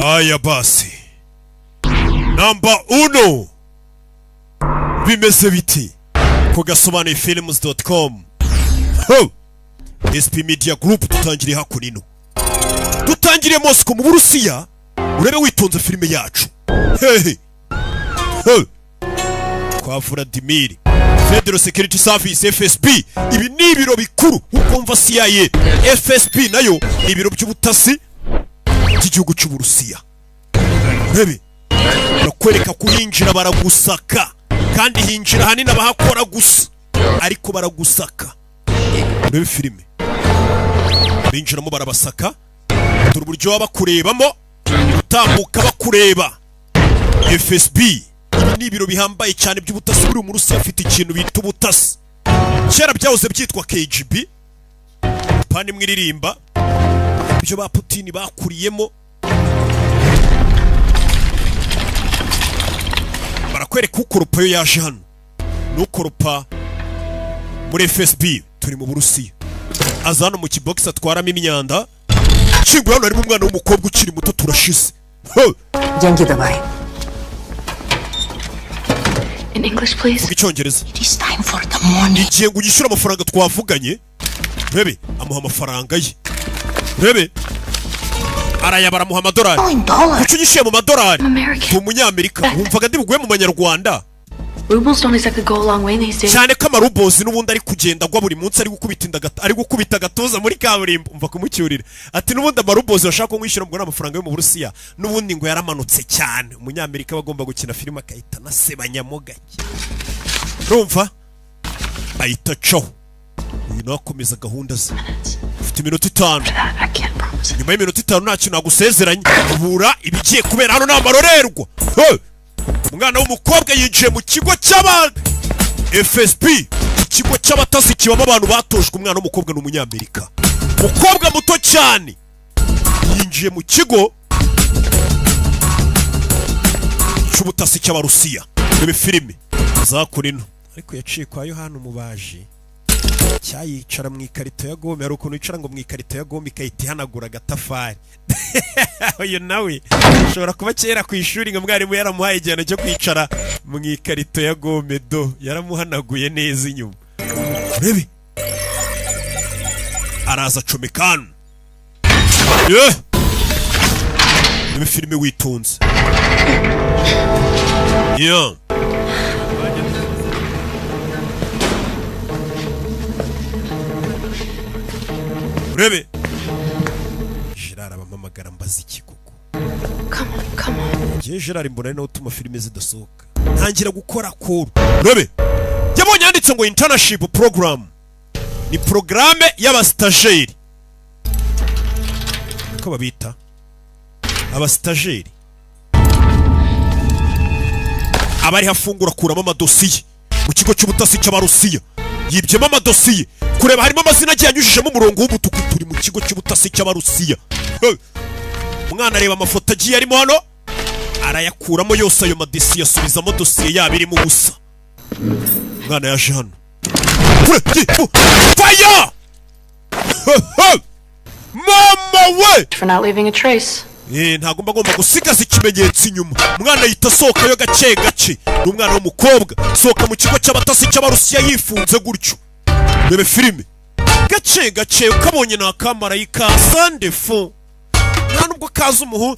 Haya basi. Namba 1. Bimeze biti. Kugasobanuye films.com. Ho! SP Media Group tutangiriye hakurino. Dutangiriye Moscow mu Burusiya. Urebe witonze filime yacu. Hehe. Ho! Kwa Vladimir. Federal Security Service FSB. Ibi ni ibiro bikuru ukumva CIA. FSB nayo ni ibiro by'ubutasi by'igihugu cy'u Burusiya. Urebe. Bakwereka kuhinjira baragusaka. Kandi hinjira hanini abahakora gusa. Ariko baragusaka. Urebe filime. Binjiramo barabasaka. Dore uburyo babakurebamo. Utambuka bakureba. FSB ibi ni ibiro bihambaye cyane by'ubutasi buri mu Rusiya afite ikintu bita ubutasi. Kera byahoze byitwa KGB. Pani mwiririmba. Ibyo ba Putin bakuriyemo. Barakwereka ukoropa yo yaje hano. Nukoropa muri FSB turi mu Burusiya. Azana mu kibox atwaramo imyanda. Kingura hano harimo umwana w'umukobwa ukiri muto turashize. Деньги давай. In English, please. Icyongereza. It is time for the money. Igiye ngo ugishyura amafaranga twavuganye. Rebe amuha amafaranga ye. Rebe arayabara muha amadolari. Kuki ugishyuye mu madolari? Tu Umunyamerika. Wumvaga ndi buguye mu Manyarwanda. Rubles don't exactly go a long way these days. Cyane ko amarubozi n'ubundi ari kugenda agwa buri munsi ari gukubita gatoza muri kaburimbo umva kumucyurira. Ati n'ubundi amarubozi bashaka ko mwishyura ngo n'amafaranga yo mu Burusiya n'ubundi ngo yaramanutse cyane. Umunyamerika bagomba gukina filime akahita nasebanyamo gake. Urumva? Ahita caho. Uyu nakomeza gahunda ze. Ufite iminota 5. Nyuma y'iminota 5 ntacyo nagusezeranye. Ubura ibigiye kubera hano n'amarorerwa. Umwana w'umukobwa yinjiye mu kigo cy'abana FSB, ikigo cy'abatasi kibamo abantu batojwe. Umwana w'umukobwa n'Umunyamerika, umukobwa muto cyane yinjiye mu kigo cy'ubutasi cy'Abarusiya. Rebe filime zakurino ariko yaciye kwa Yohana Umubaji cyayicara mu ikarito ya gome. Hari ukuntu yicara ngo mu ikarito ya gome ikahita ihanagura agatafari. Uyu nawe ushobora kuba kera ku ishuri ngo mwarimu yaramuhaye igihano cyo kwicara mu ikarito ya gome do yaramuhanaguye neza inyuma. Rebe araza comekano. Rebe filime witonze. Rebe Gerard abamamagara mbaza iki koko. Come on. Ngiye Gerard mbona ari nawe utuma filime zidasohoka. Ntangira gukora call. Rebe yabonye yanditse ngo internship program. Ni programme y'abastageri. Ko babita abastageri. Abari hafungura kuramo amadosiye mu kigo cy'ubutasi cy'Abarusiya. Yibyemo amadosiye kureba harimo amazina agiye anyujijemo umurongo w'umutuku. Turi mu kigo cy'ubutasi cy'Abarusiya. Umwana areba amafoto agiye arimo hano arayakuramo yose ayo madosiye asubizamo dosiye yabo irimo ubusa. Umwana yaje hano. Fire! Mama we! For not leaving a trace. Ntagomba gusigaza ikimenyetso inyuma. Umwana yita soka yo gace gace. N'umwana w'umukobwa soka mu kigo cy'abatasi cy'Abarusiya yifunze gutyo. Rebe filime gace gace ukabonye na kamera y'ikasa ndefo. Nta nubwo kaza umuhu.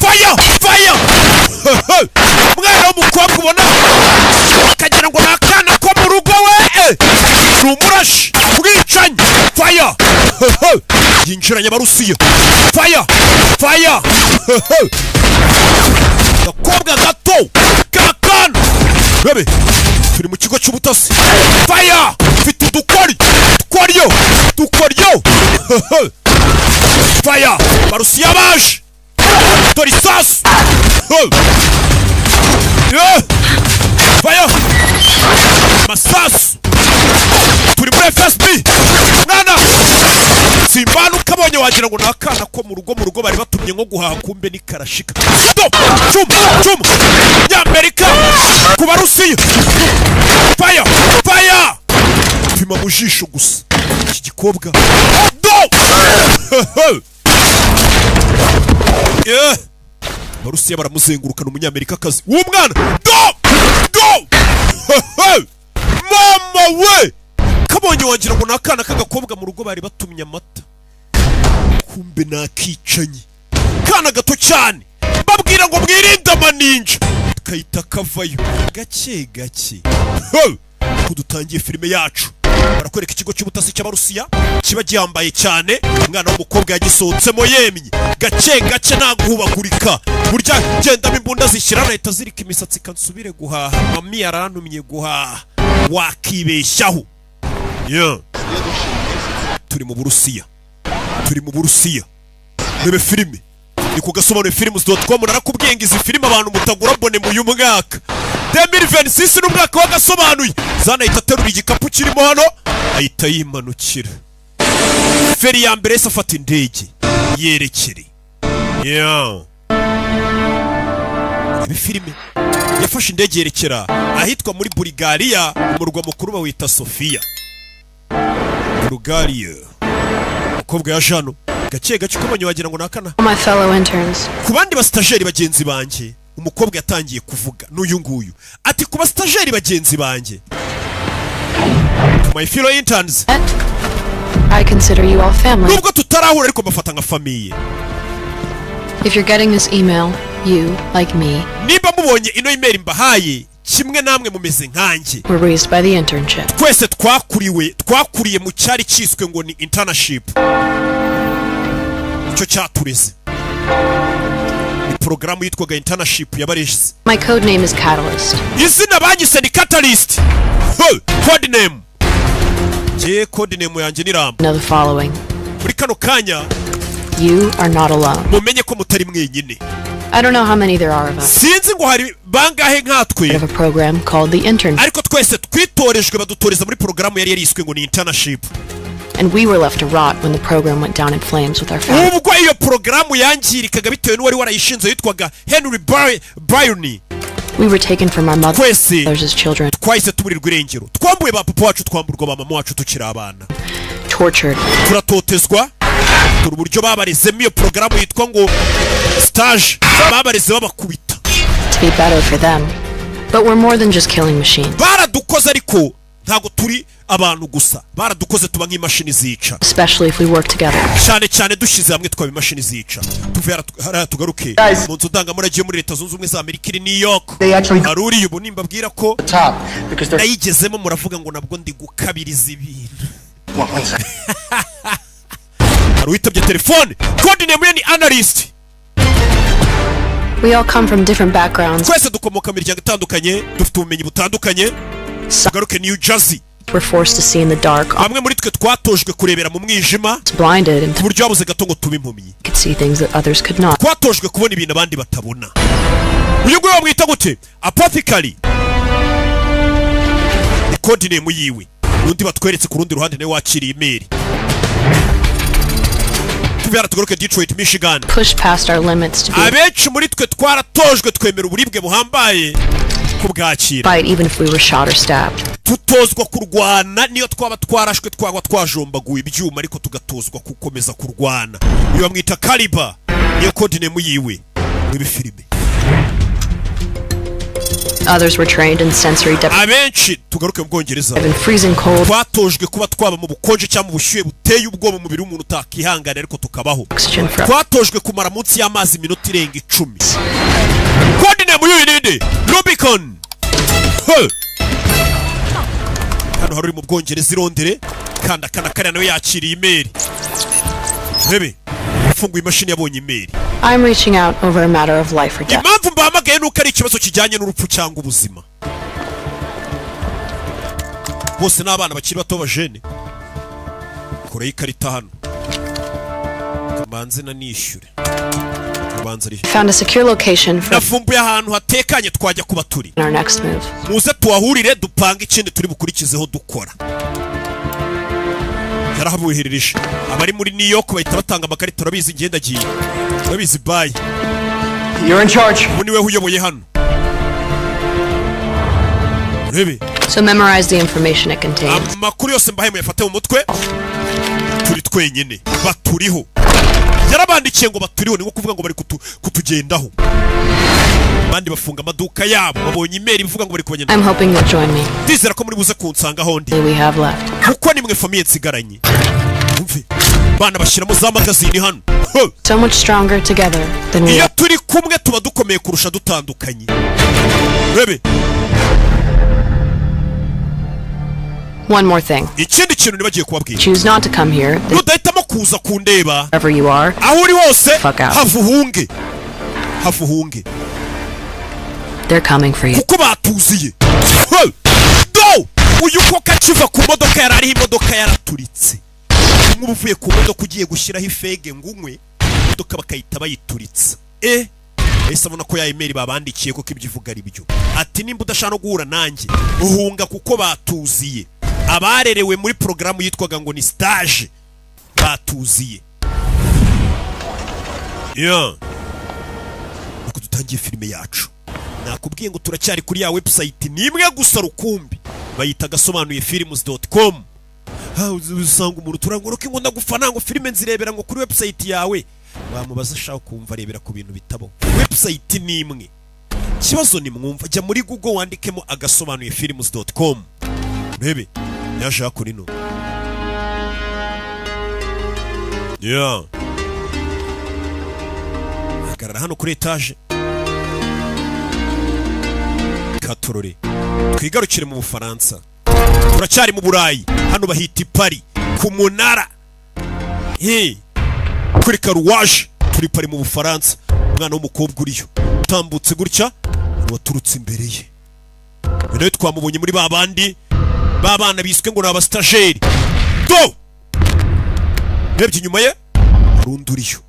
Fire! Fire! Umwana w'umukobwa ubona akagira ngo nakana ko mu rugo we. Rumurashi bwicanye. Fire! Yinjiranye Abarusiya. Fire! Fire! Gakobwa gato kakana. Rebe turi mu kigo cy'ubutasi. Fire! Fite udukori dukoryo. Fire! Barusiya baje. Dore isasu. Fire! Masasu. Turi muri FSB. Mwana simbana ukabonye wagira ngo nakana ko mu rugo bari batumye nko guhaha kumbe ni karashika. Chuma Nyamerika ku Barusiya. Fire! Pima mu jisho gusa. Iki gikobwa Abarusiya baramuzengurukana umunyamerika kazi w'umwana mama we kabonye wagira ngo nakana kagakobwa mu rugo bari batumye amata kumbe nakicanye kana gato cyane babwira ngo mwirinde amaninja kayita kavayo gake gake kudutangiye filime yacu barakwereka ikigo cy'ubutasi cy'abarusiya kiba giyambaye cyane umwana w'umukobwa yagisohotsemo yemye gake gake naguhubagurika burya gendamo imbunda zishyira leta zirika imisatsi kansubire guhaha mami yarantumye guhaha wakibeshyaho turi mu Burusiya rebe filime ni kugasobanura films.com narakubwiye ngo izi filime abantu mutagura bone mu uyu mwaka 2026 n'umwaka wagasobanuye zanahita aterura igikapu kirimo hano ahita yimanukira feri ya mbere afata indege yerekere ibi filime yafashe indege yerekera ahitwa muri Bulgaria umurwa mukuru bawita Sofia Bulgaria umukobwa ya Jano gake gake ukomanye wagira ngo nakana My fellow interns. ku bandi bastajeri bagenzi banje umukobwa yatangiye kuvuga n'uyu nguyu ati ku bastajeri bagenzi banje my fellow interns I consider you all family. nubwo tutarahura ariko bafata nka famiye If you're getting this email, you, like me, niba mubonye ino email mbahaye kimwe namwe mumeze nkanjye were raised by the internship. twese twakuriye mu cyari cyiswe ngo ni internship icyo cyatureze ni porogaramu yitwaga internship yabareze My code name is Catalyst. izina bagise ni Catalyst code name code name yanjye ni Rambo Know the following. muri kano kanya You are not alone. mumenye ko mutari mwenyine I don't know how many there are of us. sinzi ngo hari bangahe nkatwe We have a program called the internship, ariko twese twitorejwe badutoreza muri porogaramu yari yariswe ngo ni internship and we were left to rot when the program went down in flames with our family. ubwo iyo porogaramu yangirikaga bitewe n'uwari warayishinze yitwaga Henry Byrne We were taken from our twese mothers as children, twahise tuburirwa irengero twambuye ba papa wacu twamburwa ba mama wacu tukiri abana tortured, turatotezwa turi uburyo babarezemo iyo porogaramu yitwa ngo stage babareze babakubita to be better for them. But we're more than just killing machines, baradukoze ariko ntago turi abantu gusa baradukoze tuba nk'imashini zica especially if we work together. cyane cyane dushyize hamwe twaba imashini zica tuve hariya tugaruke mu nzu ndangamurage muri leta zunze ubumwe za Amerika iri New York hari uriya ubu nimbabwira ko nayigezemo muravuga ngo nabwo ndi gukabiriza ibintu hari uwitabye telefone code name ye ni Analyst We all come from different backgrounds. twese dukomoka mu miryango itandukanye dufite ubumenyi butandukanye tugaruke New Jersey We're forced to see in the dark, bamwe muri twe twatojwe kurebera mu mwijima blinded, and ku buryo babuze gato ngo tube impumyi could see things that others could not. twatojwe kubona ibintu abandi batabona uyu nguyu bamwita gute apothecary ni code name yiwe undi batweretse ku rundi ruhande nawe wakiriye email tubera tugaruke Detroit Michigan Pushed past our limits to be abenshi muri twe twaratojwe twemera uburibwe buhambaye kubwakira fight even if we were shot or stabbed. tutozwa kurwana niyo twaba twarashwe twaba twajombaguye ibyuma ariko tugatozwa gukomeza kurwana iyo bamwita Caliber niyo code name yiwe muri filime Others were trained in sensory abenshi tugaruke mu Bwongereza deprivation, freezing cold, twatojwe kuba twaba mu bukonje cyangwa mu bushyuhe buteye ubwoba mu mubiri w'umuntu utakihangana ariko tukabaho oxygen for twatojwe kumara munsi y'amazi iminota irenga 10 code name y'uyu ninde Rubicon hano hari mu Bwongereza i Londres kanda kariya nawe yakiriye email bebe funguye imashini yabonye email I'm reaching out over a matter of life or death. impamvu mbahamagaye nuko ari ikibazo kijyanye n'urupfu cyangwa ubuzima bose n'abana bakiri bato bajene kure y'ikarita hano kamanze na nishyure kamanze ari Found a secure location for nafumbuye ahantu hatekanye twajya kuba turi our next move. muze tuhahurire dupanga ikindi turi bukurikizeho dukora yarahabuherereje abari muri New York bahita batanga amakarita urabizi ngendagiye urabizi bye You're in charge. ubu niwe uyoboye hano urebe So memorize the information it contains. amakuru yose mbahe muyafate mu mutwe turi twenyine baturiho yarabandikiye ngo baturiho, ni nko kuvuga ngo bari kutugendaho. Abandi bafunga amaduka yabo, babonye email ivuga ngo bari kubagenda. I'm hoping you'll join me. Ndizera ko muri buze kunsanga hondi. We have left. Kuko nimwe famille nsigaranye. Umve, bana bashyiramo za magazine hano. So much stronger together than we Iyo are. turi kumwe tuba dukomeye kurusha dutandukanye. Rebe. One more thing. Ikindi kintu nibagiye kubabwira. Choose not to come here. Nudahitamo kuza kundeba. Wherever you are. Aho uri hose, Fuck out. havuhunge. Havuhunge. They're coming for you. Kuko batuziye. Do! Uyu koka kiva ku modoka yarari imodoka yaraturitse. Nk'ubuvuye ku modoka ugiye gushyiraho ifege ngunywe, imodoka bakayita bayituritse. Ese abona ko ya email babandikiye ko ibyivuga ari byo. Ati nimba udashaka no guhura nanjye, uhunga kuko batuziye. Abarerewe muri programu yitwaga ngo ni stage batuziye. Nuko dutangiye filime yacu. Nakubwiye ngo turacyari kuri ya website nimwe gusa rukumbi. Bayita gasobanuye films.com. Usanga umuntu turangoroke ngo ndagufana ngo filime nzirebera ngo kuri website yawe. Bamubaza shaka kumva rebera ku bintu bitabo. Website nimwe. Kibazo ni mwumva jya muri Google wandikemo agasobanuye films.com. Rebe yaje akuri no. Agarara hano kuri etage. Katorore. Twigarukire mu Bufaransa. Turacyari mu Burayi. Hano bahita Paris ku munara. Kuri Karuwaje turi Paris mu Bufaransa. Umwana w'umukobwa uriyo tambutse gutya waturutse imbere ye. Nawe twamubonye muri babandi babana biswe ngo naba stagiaire. Do! Rebye inyuma ye runduriyo.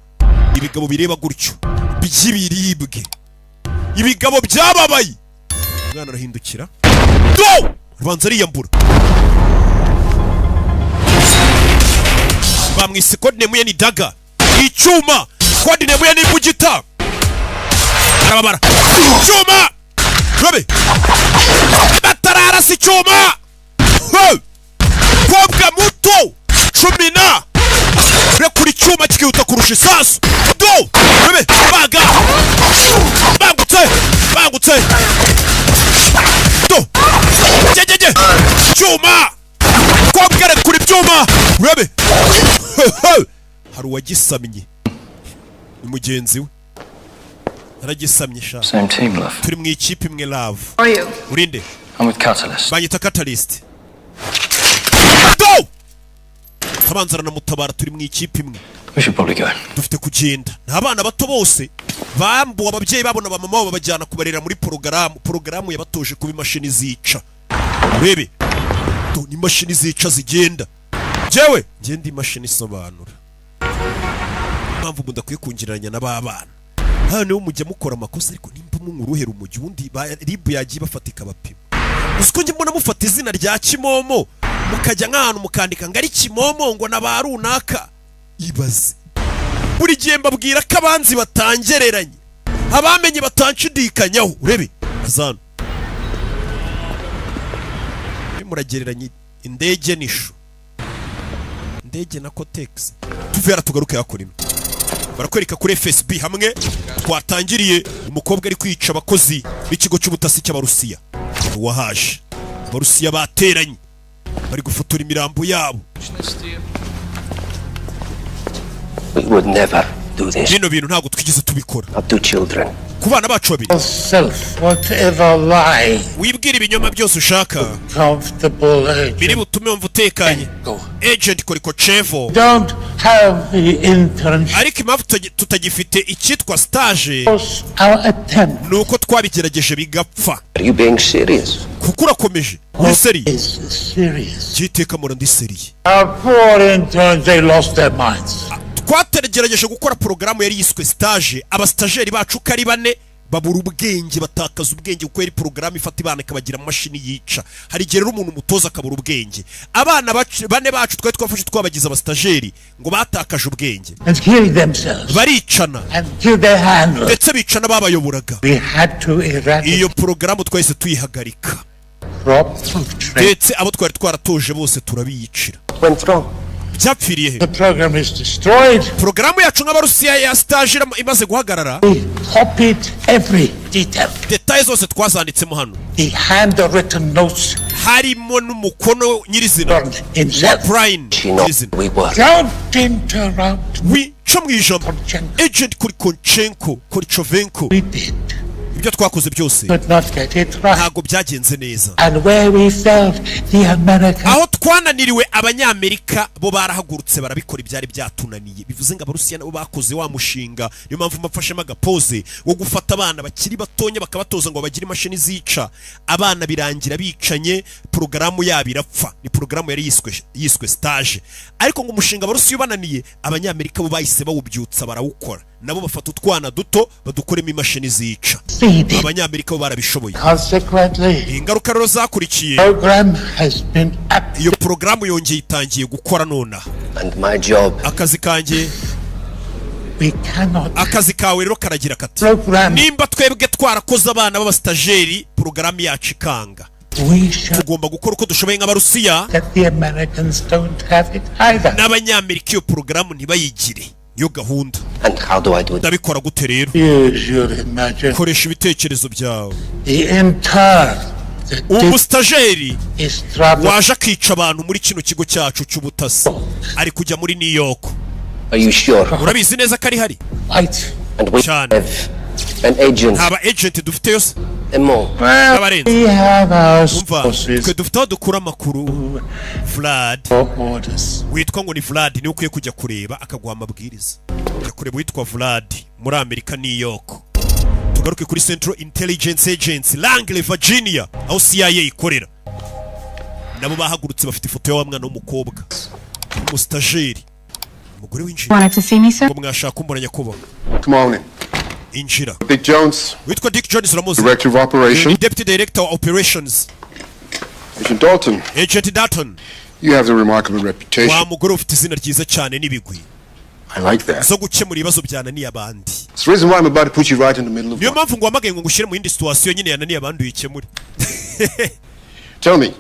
Ibigabo bireba gutyo by'ibiribwe. Ibigabo byababaye. Umwana arahindukira. Do! Rubanza ariyambura. Bamwise code name ye ni daga. Icyuma. Code name ye ni bugita. Arababara. Icyuma. Robe. Batarara si icyuma. Kobwa muto. 10. Rekuri icyuma kikihuta kurusha isasu. Do! Robe. Baga. Bangutse. Do! Jejeje. Icyuma. Kobwa rekuri icyuma. Robe. Hari uwagisamye. Umugenzi we. Aragisamye sha. Same team, love. Turi mu ikipe imwe love. Are you? Urinde. I'm with Catalyst. Banyita Catalyst. Do! Tabanzara na mutabara turi mu ikipe imwe. We should probably go. Dufite kugenda. N'abana bato bose bambuwe ababyeyi babona ba mama babajyana kubarera muri porogaramu yabatoje kuba imashini zica. Urebe. Do ni imashini zica zigenda. Jewe ngende imashini isobanura. Mpamvu mudakwiye kungiranya n'ababana. Hano mujya mukora amakosa ariko nimba munguruhera umujyi undi ribu yagiye bafatika bapima. Usko nje mbona mufata izina rya Kimomo mukajya nk'ahantu mukandika ngari Kimomo ngo nabarunaka. Ibaze. Buri gihe mbabwira ko abanzi batangereranye. Abamenye batancudikanyaho. Urebe. Azana. Bimuragereranye indege nisho. Indege na Cotex. Tuvera tugaruke yakorino. Barakwereka kuri FSB hamwe twatangiriye umukobwa ari kwica abakozi b'ikigo cy'ubutasi cy'Abarusiya. Wahaje. Abarusiya bateranye. Bari gufotora imirambo yabo. We would never do this. Bino bintu ntabwo twigeze tubikora. Not to children. Ku bana bacu babiri. Self, whatever lie, Wibwira ibinyoma byose ushaka. comfortable Biri agent. butume wumva utekanye. Go. Agent Korikochevo. Don't have the internship. Ariko impamvu tutagifite icyitwa stage Our attempt nuko twabigerageje bigapfa. Are you being serious? Kuko urakomeje. Muri seri. is serious. Giteka mura ndi seriye. Our poor interns, they lost their minds. Twateragereje gukora porogaramu yari yiswe stage. Abastageri bacu kari bane babura ubwenge batakaza ubwenge kuko yari porogaramu ifata ibana ikabagira mashini yica. Hari igihe rero umuntu mutoza akabura ubwenge. Abana bane bacu twari twafashe twabagize abastageri ngo batakaje ubwenge. And killed themselves. Baricana. And killed their handlers. Ndetse bicana babayoboraga. We had to eradicate Iyo porogaramu twahise tuyihagarika. crop of trade. Ndetse abo twari twaratoje bose turabiyicira. Went wrong. byapfiriye he The program is destroyed. porogaramu yacu nk'abarusiya ya stage imaze guhagarara We copied every detail. detaye zose twazanditsemo hano The handwritten notes harimo n'umukono nyirizina burned wa himself. Brian She knows nyirizina we were. Don't interrupt. wica mu ijambo Konchenko. agent Konchenko Korchovenko We did. ibyo twakoze byose Could not get it right. ntabwo byagenze neza And where we failed, the Americans aho twananiriwe abanyamerika bo barahagurutse barabikora ibyari byatunaniye bivuze ngo abarusiya nabo bakoze wa mushinga niyo mpamvu mafashemo agapoze wo gufata abana bakiri batonya bakabatoza ngo bagire imashini zica abana birangira bicanye porogaramu yabo irapfa ni porogaramu yari yiswe stage ariko ngo umushinga abarusiya ubananiye abanyamerika bo bahise bawubyutsa barawukora nabo bafata utwana duto badukoremo imashini zica succeeded. abanyamerika bo barabishoboye Consequently, ingaruka rero zakurikiye program has been iyo porogaramu yongeye itangiye gukora nonaha And my job akazi kanjye we cannot akazi kawe rero karagira kati program. nimba twebwe twarakoze abana b'abastajeri porogaramu yacu ikanga We should tugomba gukora uko dushoboye nk'abarusiya that the Americans don't have it either. n'abanyamerika iyo porogaramu ntibayigire iyo gahunda and how do I do it? ndabikora gute rero Use your imagination. koresha ibitekerezo byawe The intern that did umustajeri is travel. waje akica abantu muri kino kigo cyacu cy'ubutasi ari kujya muri New York Are you sure? urabizi neza ko ari hari Right. And we Sean. have an agent ntaba agent dufite yose and more. Well, N'abarenze. we have our umva sources twe dufite aho dukura amakuru Vlad for orders. witwa ngo ni Vlad niwe ukwiye kujya kureba akaguha amabwiriza jya kureba witwa Vlad muri Amerika New York tugaruke kuri Central Intelligence Agency Langley Virginia aho CIA ikorera nabo bahagurutse bafite ifoto ya wa mwana w'umukobwa umustajeri umugore w'injira Wanted to see me, sir? ngo mwashaka umbona nyakubahwa Come on in. injira Dick Jones, witwa Dick Jones uramuzi Director of ni Operations. Deputy Director of Operations Agent Dalton, Agent Dalton you have a remarkable reputation. wa mugore ufite izina ryiza cyane n'ibigwi I like that. zo gukemura ibibazo byananiye abandi It's the reason why I'm about to put you right in the middle of niyo one. mpamvu ngo wamagaye ngo ngushyire mu yindi situation nyine yananiye abandi uyikemure Tell me,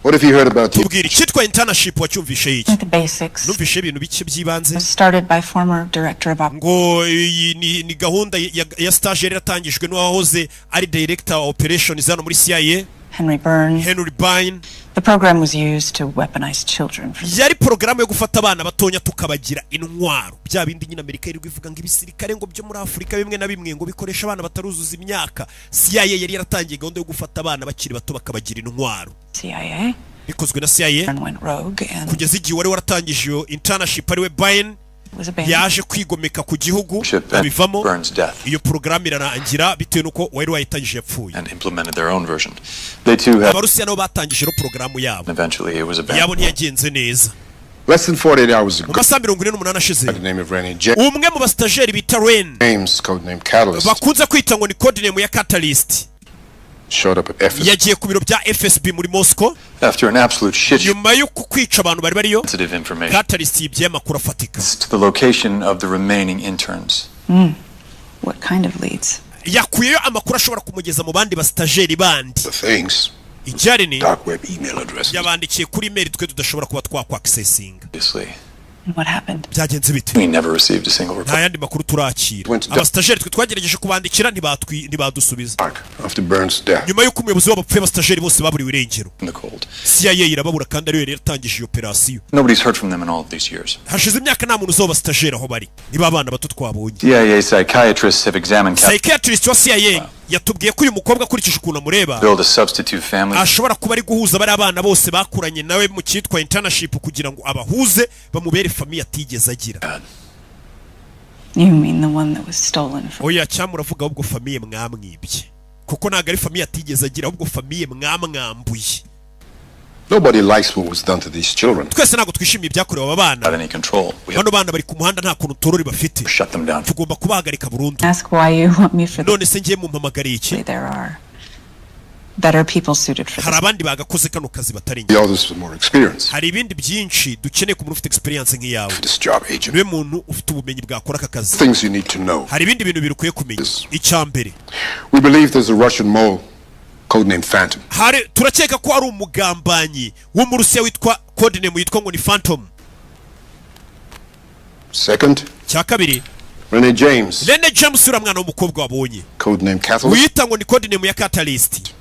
what have you heard about the tubwire icyitwa internship wacyumvishe iki The basics. numvishe ibintu bike by'ibanze Started by former director of operations. ngo iyi ni gahunda ya stage yari yatangijwe n'uwahoze ari director of operations hano muri CIA Henry Byrne. Henry Byrne The program was used to weaponize children. yari porogaramu yo gufata abana batonya tukabagira intwaro bya bindi nyine Amerika yirirwa ivuga ngo ibisirikare ngo byo muri Afurika bimwe na bimwe ngo bikoresha abana bataruzuza imyaka CIA yari yaratangiye gahunda yo gufata abana bakiri bato bakabagira intwaro CIA. bikozwe na CIA Byrne went rogue and kugeza igihe wari waratangije iyo internship ariwe Byrne was abandoned. yaje kwigomeka ku gihugu Ship abivamo at Byrne's death iyo porogaramu irarangira bitewe n'uko wari wayitangije yapfuye and implemented their own version. They too had, abarusiya nabo batangije ro porogaramu yabo eventually it was yabo abandoned. ntiyagenze neza less than 48 hours mu ago? masaha 48 ashize By the name of Rennie umwe mu bastajeri bita Ren James, codename Catalyst, bakunze kwita ngo ni codename ya Catalyst showed up at FS. yagiye ku biro bya FSB muri Moscow After an absolute shit show nyuma yo kwica abantu bari bariyo of sensitive information Catalyst yibye amakuru afatika to the location of the remaining interns. What kind of leads? yakuyeyo amakuru ashobora kumugeza mu bandi bastajeri bandi The things, icyari ni dark web email addresses. yabandikiye kuri email twe tudashobora kuba twakwakisesinga Obviously, And what happened? byagenze bite we never received a single report. nta yandi makuru turakira Went to abastajeri twe twagerageje kubandikira ntibadusubiza Dark, after Burns' death. nyuma y'uko umuyobozi w'abapfuye abastajeri bose baburiwe irengero In the cold. CIA irababura kandi ariyo yari yaratangije iyo operasiyo Nobody's heard from them in all of these years. hashize imyaka nta muntu uzi abastajeri aho bari niba abana bato twabonye CIA psychiatrists have examined psychiatrist wa CIA yatubwiye ko uyu mukobwa akurikije ukuntu amureba build a substitute family ashobora kuba ari guhuza bari abana bose bakuranye nawe mu cyitwa internship kugira ngo abahuze bamubere famiye atigeze agira You mean the one that was stolen from? oya cyangwa uravuga ahubwo famiye mwamwibye kuko ntabwo ari famiye atigeze agira ahubwo famiye mwamwambuye Nobody likes what was done to these children. twese ntabwo twishimiye ibyakorewe aba bana without any control. We have bano bana bari ku muhanda nta kuntu torori bafite to shut them down. tugomba kubahagarika burundu Ask why you want me for the none se ngiye mumpamagariye iki there are better people suited for hari this. abandi bagakoze kano kazi batari The njye others with more experience. hari ibindi byinshi dukeneye ku muntu ufite experience nk'iyawe For this job, agent. niwe muntu ufite ubumenyi bwakora aka kazi Things you need to know. hari ibindi bintu birukwiye kumenya icya mbere We believe there's a Russian mole, codenamed Phantom. turakeka ko ari umugambanyi wo mu Rusiya witwa codename yitwa ngo ni Phantom Second, cya kabiri Renee James, Rene James ura mwana w'umukobwa wabonye codename Catalyst, wita ngo ni code name ya Catalyst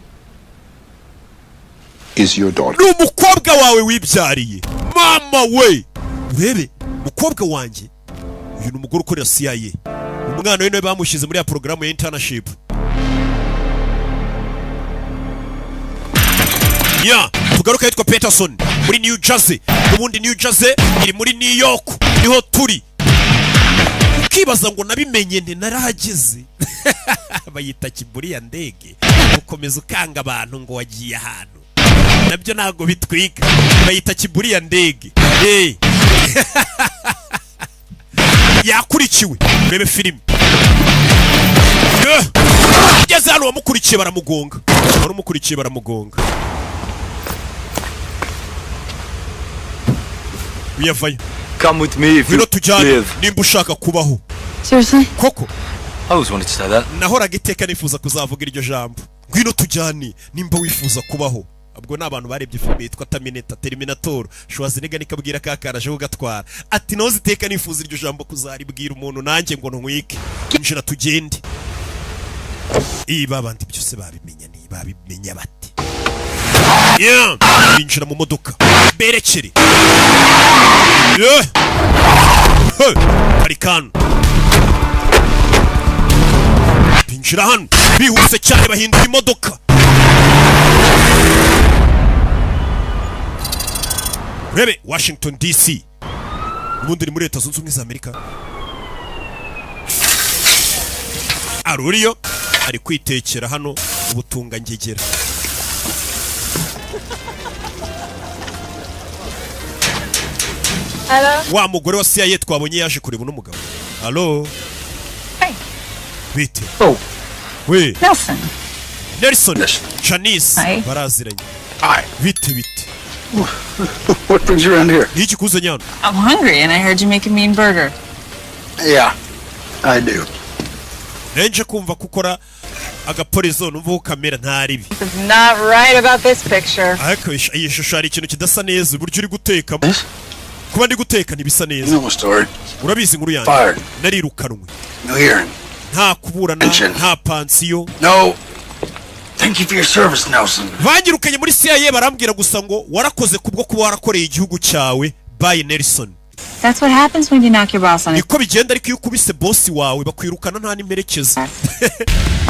is your daughter. ni umukobwa wawe wibyariye mama we urebe umukobwa wanjye uyu ni umugore ukorera CIA umwana we nawe bamushyize muri ya porogaramu ya internship ya tugaruka yitwa Peterson muri New Jersey ubundi New Jersey iri muri New York niho turi ukibaza ngo nabimenye nte narahageze bayita kiburi ya ndege ukomeza ukanga abantu ngo wagiye ahantu nabyo ntago bitwika bayita kiburi ya ndege yakurikiwe urebe filime ugeze hano wamukurikiye baramugonga warumukurikiye baramugonga uyavayo Come with me if ngwino you tujyane live. nimba ushaka kubaho Seriously? koko I always wanted to say that. nahoraga iteka nifuza kuzavuga iryo jambo ngwino tujyane nimba wifuza kubaho ubwo ni abantu barebye filime yitwa Terminator Schwarzenegger nikabwira kakaraje kugatwara ati noze iteka nifuza iryo jambo kuzaribwira umuntu nanjye ngo ntwike injira tugende babandi byose babimenya bati binjira mu modoka berekere Parikano binjira hano bihuse cyane bahindura imodoka urebe Washington DC ubundi ni muri Leta Zunze Ubumwe za Amerika Aruriyo ari kwitekera hano ubutunga ngegera Hello? wa mugore wa CIA twabonye yaje kureba uno mugabo Hello Hey. bite Oh. we Nelson. Nelson Janice Hi. baraziranye Hi. bite What brings you around here? niki kuzanye hano I'm hungry and I heard you make a mean burger. Yeah, I do. nenje kumva kukora agapolizo numva kamera ntaribi It's not right about this picture. ariko iyi shusho hari ikintu kidasa neza uburyo uri guteka This? kuba ndi guteka ntibisa You neza know my story. urabizi inkuru yanjye Fired. narirukanwe No hearing. nta kuburana Pension. nta pansiyo No. Thank you for your service, Nelson. banyirukanye muri CIA barambwira gusa ngo warakoze kubwo kuba warakoreye igihugu cyawe by Nelson That's what happens when you knock your boss on his niko bigenda ariko iyo ukubise boss wawe bakwirukana nta n'imperekeza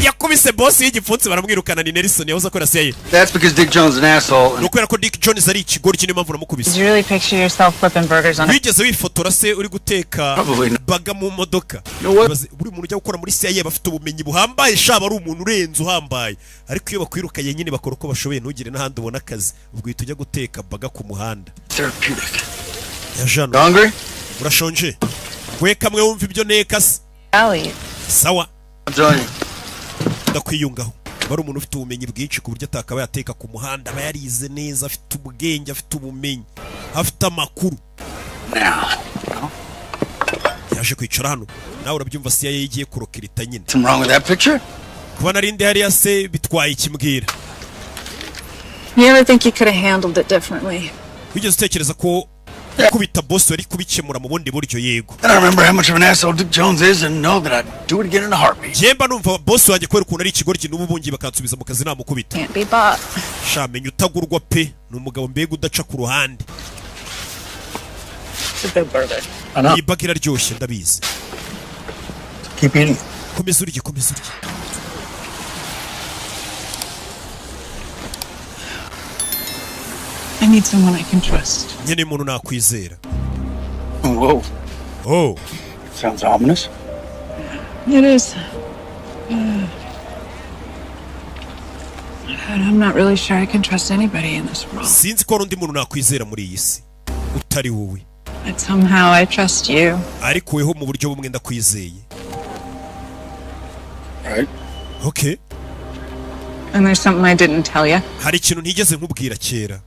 yakubise boss y'igipfunsi baramwirukana ni Nelson yahoze akora CIA That's because Dick Jones is an asshole. no kubera ko Dick Jones ari ikigori kinini mpamvu namukubise Did you really picture yourself flipping burgers on a... wigeze wifotora se uri guteka Probably not. baga mu modoka know what? Ibaze, buri muntu ujya gukora muri CIA bafite ubumenyi buhambaye shaba ari umuntu urenze uhambaye ariko iyo bakwirukanye nyine bakora uko bashoboye ntugire n'ahandi ubona akazi ubwo uhita ujya guteka baga ku muhanda Therapeutic. ya Jano You hungry? urashonje we kamwe wumva ibyo neka se I'll eat. sawa I'm telling you. ndakwiyungaho bari umuntu ufite ubumenyi bwinshi ku buryo atakaba yateka ku muhanda aba yarize neza afite ubwenge afite ubumenyi afite amakuru Now. yaje kwicara hano nawe urabyumva CIA igiye kurokirita nyine Something wrong with that picture? kuba narindi hariya se bitwaye ikimbwira You ever think you could have handled it differently? wigeze utekereza ko gukubita boss wari kubikemura mu bundi buryo yego Then I remember how much of an asshole Dick Jones is and know that I'd do it again in a heartbeat. yemba numva boss wanjye kubera ukuntu ari ikigoryi n'ubu bungiye bakansubiza mu kazi namukubita Can't be bought. shamenya utagurwa pe ni umugabo mbega udaca ku ruhande It's a good burger. I know. iyi baga iraryoshye ndabizi Keep eating. komeza urye komeza urye I need someone I can trust. nyine umuntu nakwizera Whoa. oh Sounds ominous. It is. And I'm not really sure I can trust anybody in this world. sinzi ko hari undi muntu nakwizera muri iyi si utari wowe But somehow I trust you. ariko weho mu buryo bumwe ndakwizeye Right? okay And there's something I didn't tell you. hari ikintu ntigeze nkubwira kera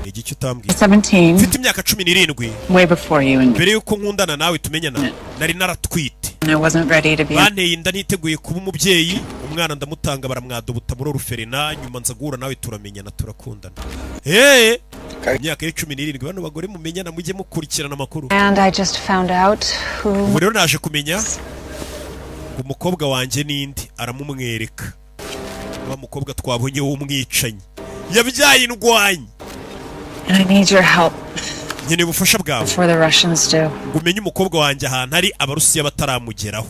ni igiki utambwira 17, mfite imyaka 17 way before you and me. mbere yuko nkundana nawe tumenyana nari naratwite And I wasn't ready to be. banteye inda niteguye kuba umubyeyi umwana ndamutanga baramwadubuta muri oruferina nyuma nza guhura nawe turamenyana turakundana imyaka y'17 bano bagore mumenyana mujye mukurikirana amakuru. And I just found out who... Ubu rero naje kumenya umukobwa wanjye nindi aramumwereka. Wa mukobwa twabonye w'umwicanyi yabyaye indwanyi. And I need your help Nyene bufasha bwawe before the Russians do. umenye umukobwa wanjye ahantu ari abarusiya bataramugeraho.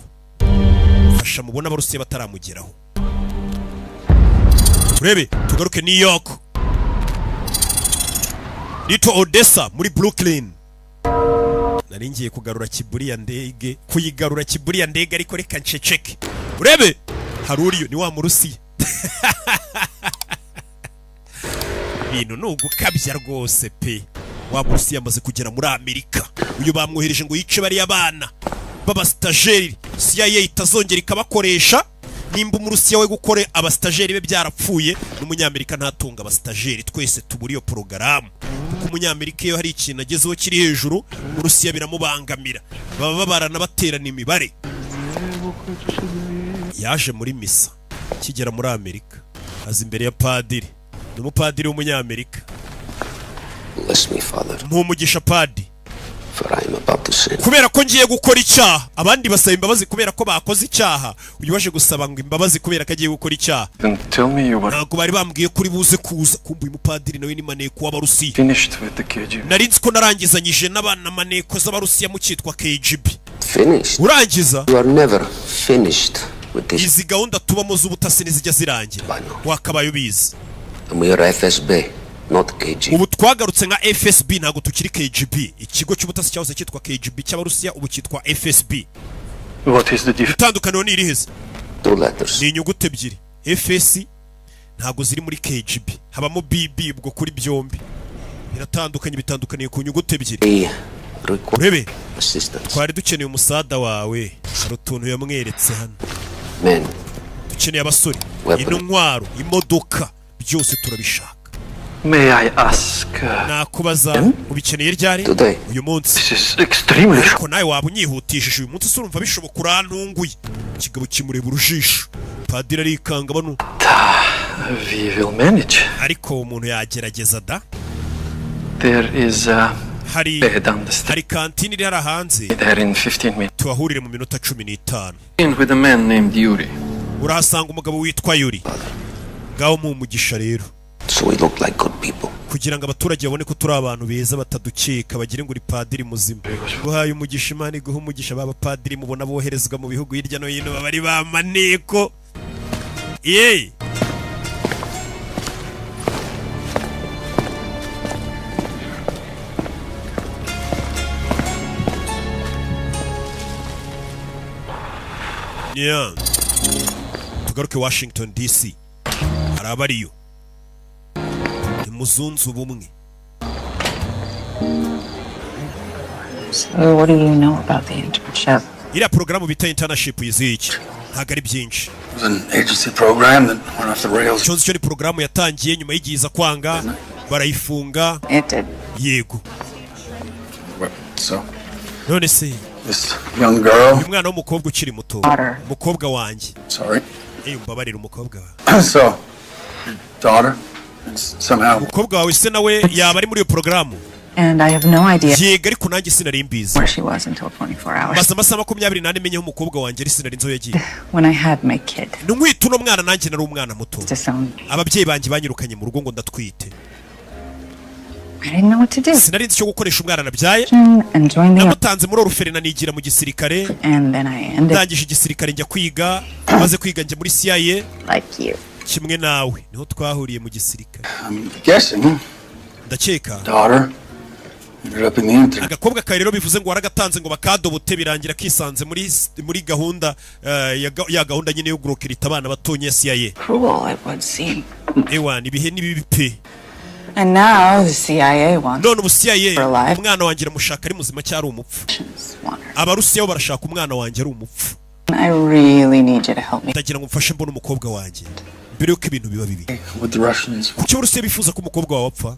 Fasha mubona abarusiya bataramugeraho. Urebe tugaruke New York. Nito Odessa muri Brooklyn. Nari ngiye kugarura kiburiya ndege, kuyigarura kiburiya ndege ariko reka nceceke. Urebe haruriyo ni wa murusiya. Bintu nugukabya rwose pe. Wa murusiya amaze kugera muri Amerika. Uyu bamwohereje ngo yice bari abana baba stajeri. CIA itazongera ikabakoresha. Nimba umurusiya we gukore abastajeri be byarapfuye n'umunyamerika ntatunga abastajeri. Twese tuburi iyo porogaramu kuko umunyamerika iyo hari ikintu agezeho kiri hejuru umurusiya biramubangamira. Baba babarana baterana imibare. Yaje muri misa kigera muri Amerika azi imbere ya padiri. N'umupadiri w'umunyamerika. Bless me, Father, Ntumugisha padi for I am about to sin. kubera ko ngiye gukora icyaha. Abandi basaba imbabazi kubera ko bakoze icyaha. Uyu waje gusaba ngo imbabazi kubera ko agiye gukora icyaha. Then tell me you were Ntabwo bari bambwiye kuri buze kuza. Kumbuye umupadiri nawe ni maneko w'abarusiya. finished with the KGB. Nari nzi ko narangizanyije n'abana maneko z'abarusiya mu cyitwa KGB. Finished? Urangiza You are never finished with this. izi gahunda tubamo z'ubutasi ntizijya zirangira. Bano. Wakabaye ubizi. And we are FSB, not KGB. Ubu twagarutse nka FSB ntabwo tukiri KGB. Ikigo cy'ubutasi cyahoze cyitwa KGB cy'abarusiya ubu cyitwa FSB. What is the difference? Itandukaniro ni iriheze. 2 letters. Ni inyuguti ebyiri. FS ntabwo ziri muri KGB. Habamo BB ubwo kuri byombi. Biratandukanye, bitandukaniye ku nyuguti ebyiri. We require Urebe assistance. twari dukeneye umusada wawe. Hari utuntu yamweretse hano. Men, Dukeneye abasore, Weapon. intwaro, imodoka, byose turabishaka. May I ask? Nakubaza ubikeneye ryari? Today. Uyu munsi. This is extremely short. Ariko nawe waba unyihutishije uyu munsi urumva bishoboka urantunguye. Ikigabo kimureba urujisho. Padiri arikanga bano. We will manage. Ariko umuntu yagerageza da. There is a Hari bed on the street hari kantine iri hara hanze. there in 15 minutes. Tuhahurire mu minota 15. In with a man named Yuri. Urahasanga umugabo witwa Yuri. Ngaho mu mugisha rero. so we look like good people. Kugira ngo abaturage babone ko turi abantu beza batadukeka bagire ngo uri padiri muzima. Guhaye umugisha Imana iguha umugisha baba padiri mubona boherezwa mu bihugu hirya no hino bari ba maneko. Yey. Yeah. Tugaruke Washington DC. Harabariyo. Muzunzu ubumwe. So what do you know about the internship? Iriya porogaramu bita internship yiziki ntabwo ari byinshi. It was an agency program that went off the rails. Cyonzi cyo ni porogaramu yatangiye nyuma y'igiza kwanga barayifunga. It did. Yego. So, None se this young girl, uyu mwana w'umukobwa ukiri muto. Daughter. Umukobwa wanjye. sorry. Mbabarira umukobwa wawe. So, your daughter, is somehow Umukobwa wawe se nawe yaba ari muri iyo porogaramu. And I have no idea Yego ariko nanjye sinari mbizi. where she was until 24 hours. Maze amasaha 24 menye aho umukobwa wanjye ari sinari nzo yagiye. When I had my kid. Nungwita uno mwana nanjye nari umwana muto. Disowned me. Ababyeyi banjye banyirukanye mu rugo ngo ndatwite. I didn't know what to do. Sinari nzi cyo gukoresha umwana nabyaye. And joined the Namutanze muri oruferina nigira mu gisirikare. and then I ended Ndangije igisirikare njya kwiga. Maze kwiga njya muri CIA. like you. Kimwe nawe niho twahuriye mu gisirikare. I'm guessing Ndakeka daughter ended up in the intern. agakobwa ka rero bivuze ngo waragatanze ngo bakadobote birangira kisanze muri gahunda ya gahunda nyine yo gurokirita abana batonye CIA. Cruel, it would seem. Ewa nibihe nibibi pe. And now the CIA wants None ubu CIA For life. umwana wanjye ramushaka ari muzima cyari umupfu. want her. Abarusiya bo barashaka umwana wanjye ari umupfu. I really need you to help me. Ndagira ngo mfashe mbona umukobwa wanjye mbere yuko ibintu biba bibi. With the Russians. Kuki Abarusiya bifuza ko umukobwa wawe apfa?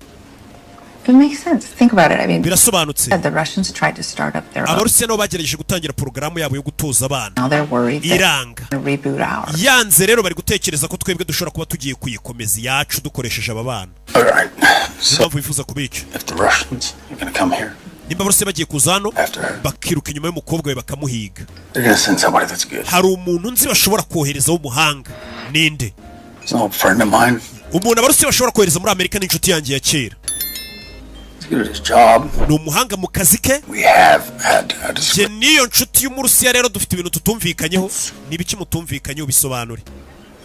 It makes sense. Think about it. I mean, Birasobanutse. the Russians tried to start up their own. Abarusiya nabo bagerageje gutangira porogaramu yabo yo gutoza abana. Now they're worried that Iranga. they're gonna reboot ours. Yanze rero bari gutekereza ko twebwe dushobora kuba tugiye kuyikomeza yacu dukoresheje aba bana. All right. impamvu bifuza kubica. If the Russians are gonna come here, nimba bose bagiye kuza hano after her, bakiruka inyuma y'umukobwa we bakamuhiga. they're gonna send somebody that's good. Hari umuntu nzi bashobora kohereza w'umuhanga. Ninde? It's an old friend of mine. Umuntu abarusiya bashobora kohereza muri Amerika n'inshuti yanjye ya kera. He's good at his job. Ni umuhanga mu kazi ke. We have had a Je discussion. niyo nshuti y'umurusiya rero dufite ibintu tutumvikanyeho. Ni ibiki mutumvikanyeho bisobanure?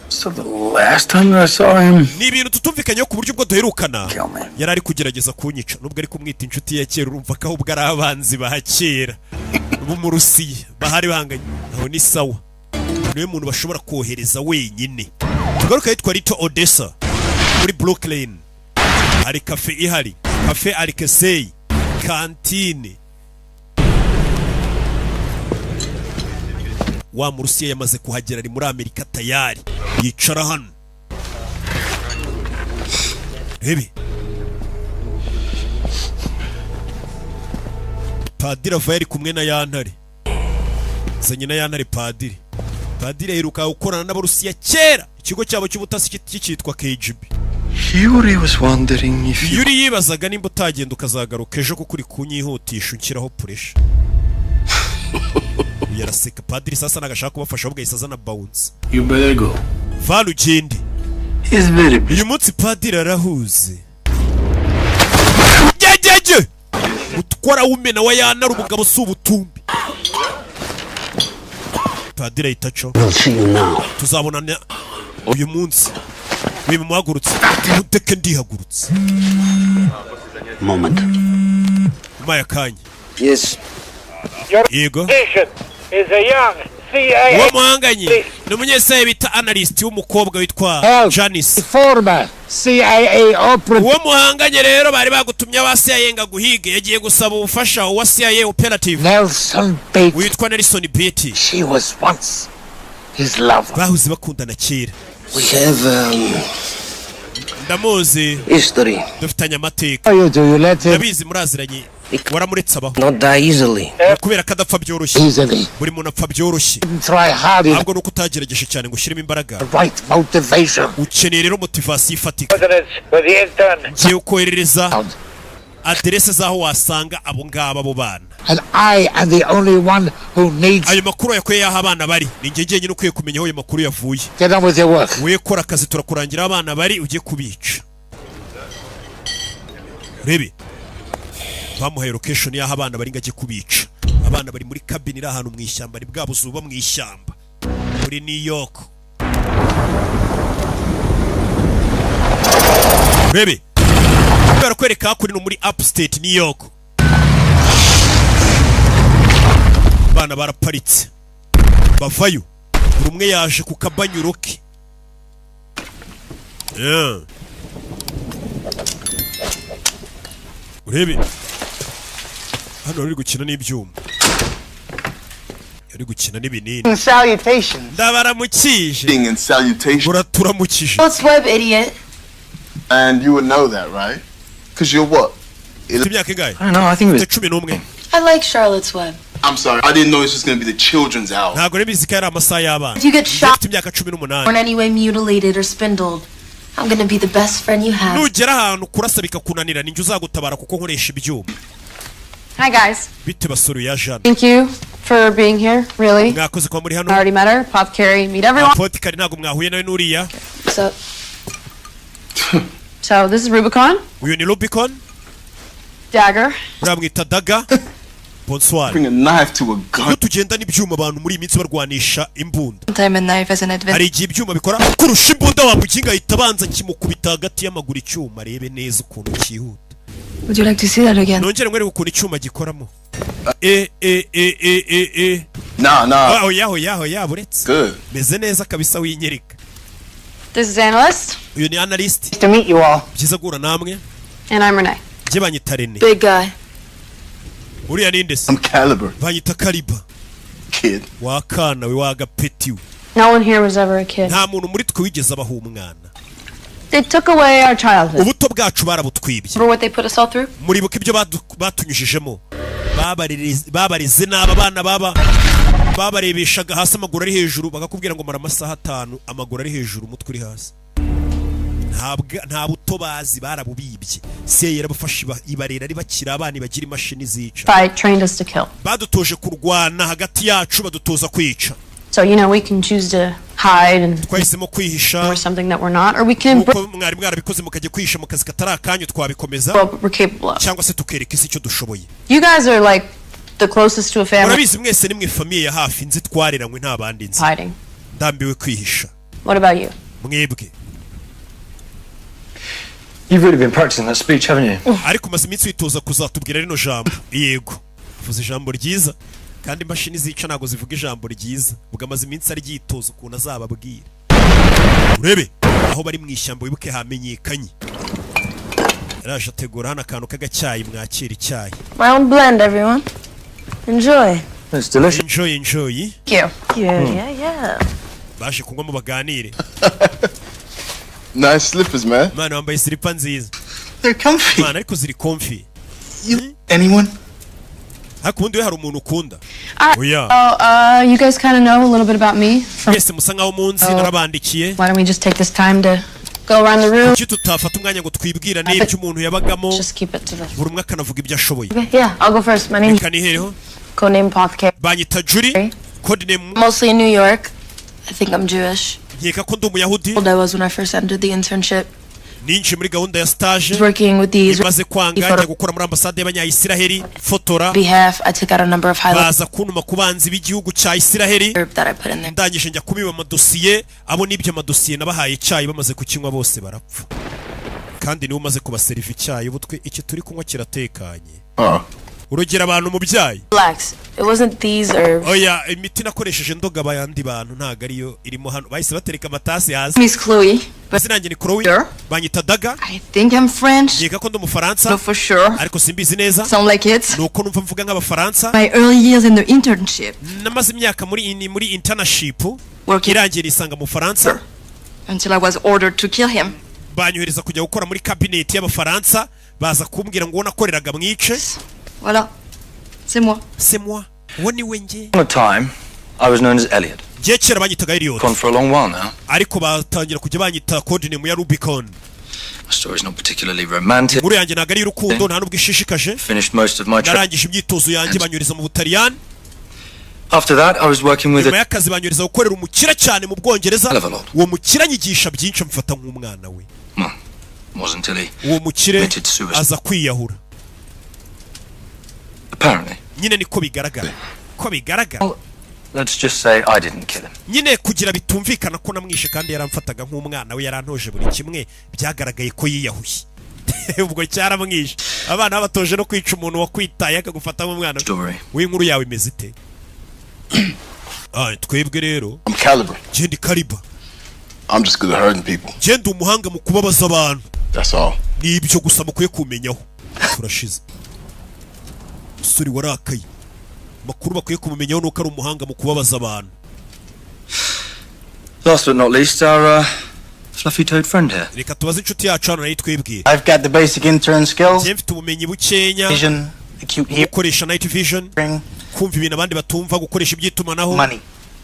So the last time that I saw him, Ni ibintu tutumvikanyeho ku buryo bwo duherukana. kill me. Yari ari kugerageza kunyica nubwo ari kumwita inshuti ya kera urumva ko ahubwo ari abanzi bahakera b'umurusiya bahari bahanganye aho ni sawa. Niwe muntu bashobora kohereza wenyine. Tugaruka yitwa Little Odessa muri Brooklyn. Hari cafe ihari, cafe Alexei, kantine. Wa murusiya yamaze kuhagera ari muri Amerika tayari yicara hano. Rebe Padiri ava yari kumwe na Yantare. Zanye na Yantare Padiri. Padiri aheruka gukorana n'abarusiya kera. Ikigo cyabo cy'ubutasi cyitwa KGB. Yuri was wondering if you... Yuri yibazaga nimba utagenda ukazagaruka ejo kuko uri kunyihutisha unshyiraho puresha. Yaraseka. Padiri sasa nagashaka kubafasha ahubwo yahise azana bounce. You better go. Valu ugende. He's very busy. Uyu munsi Padiri arahuze. Jejeje! Utwara umena wa Yantare umugabo si ubutumbi. Padiri ahitacho. We'll see you now. Tuzabonana uyu munsi. Wimu muhagurutse. Muteke ndihagurutse. Moment. Maya kanya. Yes. Yego. Is a young CIA Uwo muhanganye ni umunyesaye bita analyst w'umukobwa witwa Janice. former CIA operative. Uwo muhanganye rero bari bagutumye aba CIA nga guhiga yagiye gusaba ubufasha wa CIA operative Nelson Bates. witwa Nelson Bates. She was once his lover. Bahuze bakundana kera. We have Ndamuzi history. dufitanye amateka. How you do? You let him Ndabizi muraziranye. Waramuretse abaho Not die easily. kubera ko adapfa byoroshye. easily. Buri muntu apfa byoroshye. Try hard. You Ahubwo nuko utagerageje cyane ngo ushyiremo imbaraga. the right motivation. Ukeneye rero motivasiyo ifatika. With the intern. Ngiye ukoherereza aderese z'aho wasanga abo ngaba abo bana. And I am the only one who needs. Ayo makuru yakuye yaho abana bari. Ni njye njyenyine ukwiye kumenya aho ayo makuru yavuye. Get on with your work. We kora akazi turakurangira abana bari ujye kubica. Rebe. Bamuhaye location y'aho abana bari ngajye kubica. Abana bari muri cabin iri ahantu mu ishyamba ari bwa buzuba mu ishyamba. Muri New York. Rebe. Kubera kwereka kuri no muri upstate New York. Abana baraparitse. Bavayo. Buri umwe yaje ku kabanyuro ke. Urebe. Hano ari gukina n'ibyuma. Yari gukina n'ibinini. Salutations. Ndabaramukije. And salutation. Uraturamukije. Charlotte's Web, idiot. And you would know that, right? Because you're what? Ufite imyaka ingahe? I don't know, I think it was... Ufite 11. I like Charlotte's Web. I'm sorry. I didn't know this was going to be the children's hour. Ntabwo rebizi ko yari amasaha y'abana. If you get shot Ufite imyaka 18. or in any way mutilated or spindled, I'm gonna be the best friend you have. Nugera ahantu kurasa bikakunanira ninjye uzagutabara kuko nkoresha ibyuma. Hi, guys. Bite basoro ya Jeanne. Thank you for being here, really. Mwakoze kwa muri I hano. already met her. Pop Carrie, meet everyone. Apothecary ntabwo mwahuye nawe nuriya. So, so this is Rubicon. Uyu ni Rubicon. Dagger. Uramwita Daga. Bonsoir. Bring a knife to a gun. Iyo tugenda n'ibyuma abantu muri iyi minsi barwanisha imbunda. Time a knife as an adventure. Hari igihe ibyuma bikora kurusha imbunda wa mukinga ahita abanza kimukubita hagati y'amaguru icyuma arebe neza ukuntu cyihuta. Would you like to see that again? Nongere ngwere ukuntu icyuma gikoramo. Nah. Oya buretse. Good. Meze neza kabisa winyereka. This is Analyst. Uyu ni analyst. Nice to meet you all. Byiza guhura namwe. And I'm Renee. Jye banyita Rene. Big guy. Uriya ninde se? I'm Caliber, Banyita Kaliba. kid. Wakana we wagapeti we. No one here was ever a kid. Nta muntu muri twe wigeze abaho umwana. They took away our childhood. Ubuto bwacu barabutwibye. Remember what they put us all through? Muribuka ibyo batunyujijemo. Babareze n'aba bana babarebeshaga hasi amaguru ari hejuru bakakubwira ngo mara amasaha 5 amaguru ari hejuru umutwe uri hasi. nta buto bazi barabubibye se yarabafashe ibarera ari bakira abana bagira imashini zica Fight trained us to kill. badutoje kurwana hagati yacu badutoza kwica So, you know, we can choose to hide and twahisemo kwihisha we're something that we're not, or we can uko mwari mwarabikoze mukajya kwihisha mu kazi katari akanyu twabikomeza what we're capable of. cyangwa se tukereka isi icyo dushoboye You guys are like the closest to a family. murabizi mwese nimwe famiye ya hafi nzi twareranywe nta bandi nzi Hiding. ndambiwe kwihisha What about you? mwebwe You've really been practicing that speech, haven't you? ariko umaze iminsi witoza kuzatubwira rino jambo yego uvuze ijambo ryiza kandi imashini zica ntabwo zivuga ijambo ryiza ubwo amaze iminsi ari ryitoza ukuntu azababwira urebe aho bari mu ishyamba wibuke hamenyekanye yaraje ategura hano akantu k'agacyayi mwakira icyayi My own blend, everyone. Enjoy. It's delicious. enjoy Thank you. Yeah. baje kunywa mu baganire Nice slippers, man. mwana wambaye silipa nziza They're comfy. mwana ariko ziri comfy Anyone? ariko ubundi we hari umuntu ukunda oya You guys kind of know a little bit about me. mwese musa nkaho munsi narabandikiye Why don't we just take this time to go around the room? kuki tutafata umwanya ngo twibwirane ibyo umuntu yabagamo Just keep it to the. buri umwe akanavuga ibyo ashoboye Okay, yeah, I'll go first. My name's reka nihereho codename Apothecary. banyita Julie codename Mostly in New York. I think I'm Jewish. nkeka ko ndi umuyahudi Old I was when I first entered the internship. ninjiye muri gahunda ya stage I was working with these maze kwanga njya gukora muri ambasade y'abanyayisiraheli fotora behalf. I took out a number of highlights baza kuntuma ku banzi b'igihugu cya isiraheli that I put in there. ndangije njya kubiba amadosiye abo n'ibyo amadosiye nabahaye icyayi bamaze kukinywa bose barapfa kandi niwe umaze kubaseriva icyayi ubu twe iki turi kunywa kiratekanye urugero abantu mu byayi Relax. It wasn't these herbs. oya imiti nakoresheje ndoga abandi bantu ntago ariyo irimo hano bahise batereka amatasi hasi Miss Chloe. izina nanjye ni Chloe Sure. banyita Daga I think I'm French. nkeka ko ndi umufaransa No, for sure. ariko simbizi neza Sound like it. nuko numva mvuga nk'abafaransa My early years in the internship. namaze imyaka muri internship Working irangiye isanga mu Faransa until I was ordered to kill him. banyohereza kujya gukora muri cabinet y'abafaransa baza kumbwira ngo nakoreraga mwice Voilà. C'est moi. c'est moi uwo ni we nge On a time, I was known as Elliot. ngiye kera banyitaga Elliot Gone for a long while now. ariko batangira kujya banyita codename ya Rubicon My story's not particularly romantic. inkuru yanjye ntabwo ari urukundo nta nubwo ishishikaje Finished most of my trip. narangije imyitozo yanjye banyohereza mu Butaliyani After that, I was working with nyuma a y'akazi banyohereza gukorera umukire cyane mu Bwongereza hell of a lot. uwo mukire anyigisha byinshi amfata nk'umwana we Wasn't until he uwo mukire committed suicide. aza kwiyahura Apparently. nyine niko bigaragara ko bigaragara Let's just say I didn't kill him. nyine kugira bitumvikana ko namwishe kandi yaramfataga nk'umwana we yarantoje buri kimwe byyagaragaye ko yiyahuye ubwo cyaramwishe abana babatoje no kwica umuntu wakwitaye akagufata nk'umwana Story. w'inkuru yawe imeze ite twebwe rero I'm Caliber. je ndi Caliber I'm just good at hurting people. je ndi umuhanga mu kubabaza abantu That's all. nibyo gusa mukwiye kumenyaho turashize suri warakaye makuru bakwiye kumumenyaho nuko ari umuhanga mu kubabaza abantu Last but not least, our fluffy-toed friend here. reka tubaze inshuti yacu hano nayo twibwire I've got the basic intern skills. je mfite ubumenyi bukenya Vision, acute hearing, gukoresha night vision kumva ibintu abandi batumva gukoresha iby'itumanaho money,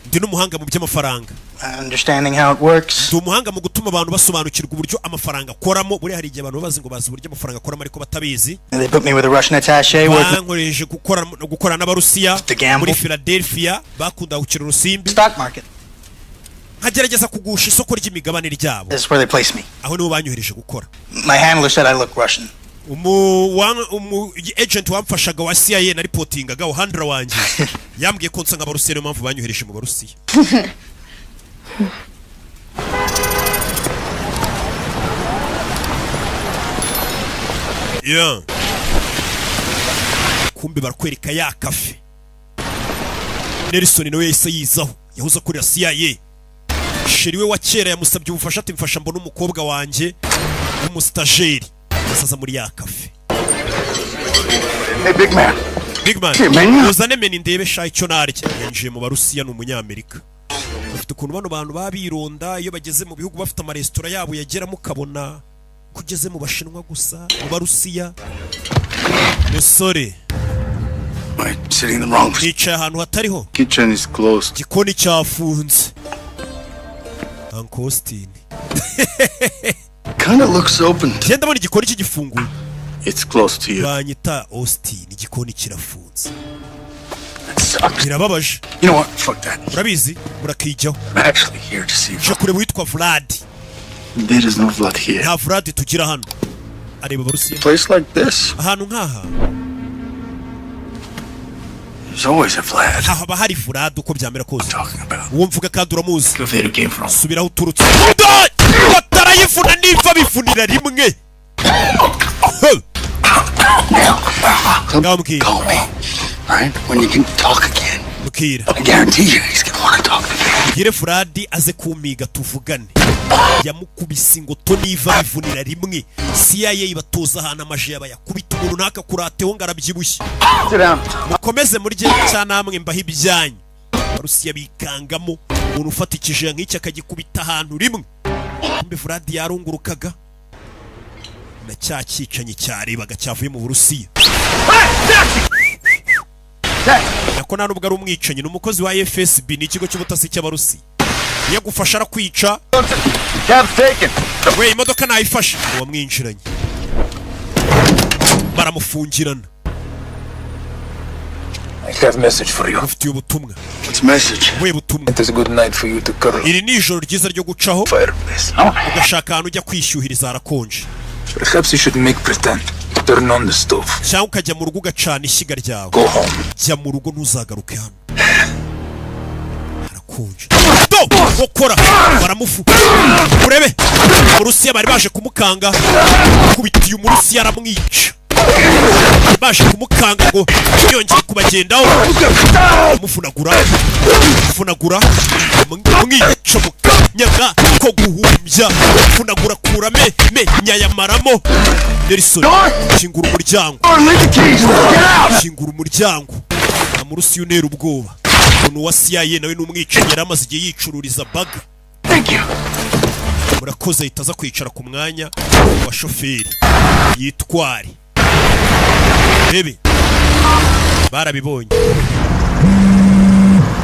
ndi n'umuhanga mu by'amafaranga understanding how it works. ndi umuhanga mu gutuma abantu basobanukirwa uburyo amafaranga akoramo buriya hari igihe abantu bazi ngo bazi uburyo amafaranga akoramo ariko batabizi And they put me with a Russian attaché working bankoresheje gukorana n'abarusiya The gamble. muri Philadelphia bakunda gukina urusimbi stock market. nkagerageza kugusha isoko ry'imigabane ryabo This is where they place me. aho nibo banyohereje gukora My handler said I look Russian. umu agent wamfashaga wa CIA na reportingaga handler wanjye yambwiye ko nsanga abarusiya niyo mpamvu banyohereje mu barusiya yeah kumbe barakwereka ya kafe Nelson nawe yahise yizaho yahuza kuri CIA sheri we wa kera yamusabye ubufasha ati mfasha mbona umukobwa wanjye w'umustajeri asaza muri ya kafe Hey, big man. Big man Hey, man. uzane meni ndebe sha icyo narya yinjiye mu barusiya n'umunyamerika bafite ukuntu bano bantu babironda iyo bageze mu bihugu bafite amaresitora yabo yageramo ukabona kugeze mu bashinwa gusa mu barusiya musore Sitting in the wrong place. nicaye ahantu hatariho Kitchen is closed. igikoni cyafunze Uncle Austin kind of looks open. Genda ndabona igikoni kigifunguye. It's close to you. Banyita Austin, igikoni kirafunze. Birababaje. You know what? Fuck that. Urabizi murakijyaho. I'm actually here to see Je kureba witwa Vlad. There is no Vlad here. Nta Vlad tugira hano. Areba Barusiya. Place like this. Ahantu nkaha. There's always a Vlad. Haba hari Vlad uko byamera kose. Talking about. Uwo mvuga kandi uramuzi. Where you came from. Subiraho uturutse. Batarayifuna niva bifunira rimwe. Call me. Right? When you can talk again. Mukira. I guarantee you he's gonna want to talk again. Gire Vlad aze kumiga tuvugane. Yamukubise ingoto niva bivunira rimwe. CIA ibatoza hana amaje yabayakubita umuntu naka kurateho ngarabyibushye. Sit down. Mukomeze murye cyanamwe mbaho ibyanyu. Barusiya bikangamo umuntu ufatikije nk'iki akagikubita ahantu rimwe. Mbe Vlad yarungurukaga. Na cyacicanye cyarebaga cyavuye mu Burusiya. Nako nta nubwo ari umwicanyi n'umukozi wa FSB ni ikigo cy'ubutasi cy'Abarusiya. Yagufasha arakwica. We imodoka nayifashe wamwinjiranye. Baramufungirana. I have a message for you. Ufite ubutumwa. What's message? We butumwa. It is a good night for you to cuddle. Iri ni ijoro ryiza ryo gucaho. Fireplace. Ugashaka ahantu ujya kwishyuhiriza harakonje. Perhaps you should make pretend. Turn on the stove. Cyangwa ukajya mu rugo ugacana ishyiga ryawe. Go home. Jya mu rugo ntuzagaruke hano. Harakonje. Gukora baramufu. Urebe. Urusiya bari baje kumukanga. Kubitiye umurusiya aramwica. Baje kumukanga ngo yongeye kubagendaho. Mufunagura. Mwica mukanyaga ko guhumbya. Funagura kurame nyayamaramo. Nelson shingura umuryango. Shingura umuryango. Amurusiya unera ubwoba. Umuntu wa CIA nawe n'umwicanyi yaramaze igihe yicururiza baga. Thank you. Murakoze itaza kwicara ku mwanya wa shoferi. Yitware. Bebe. Barabibonye.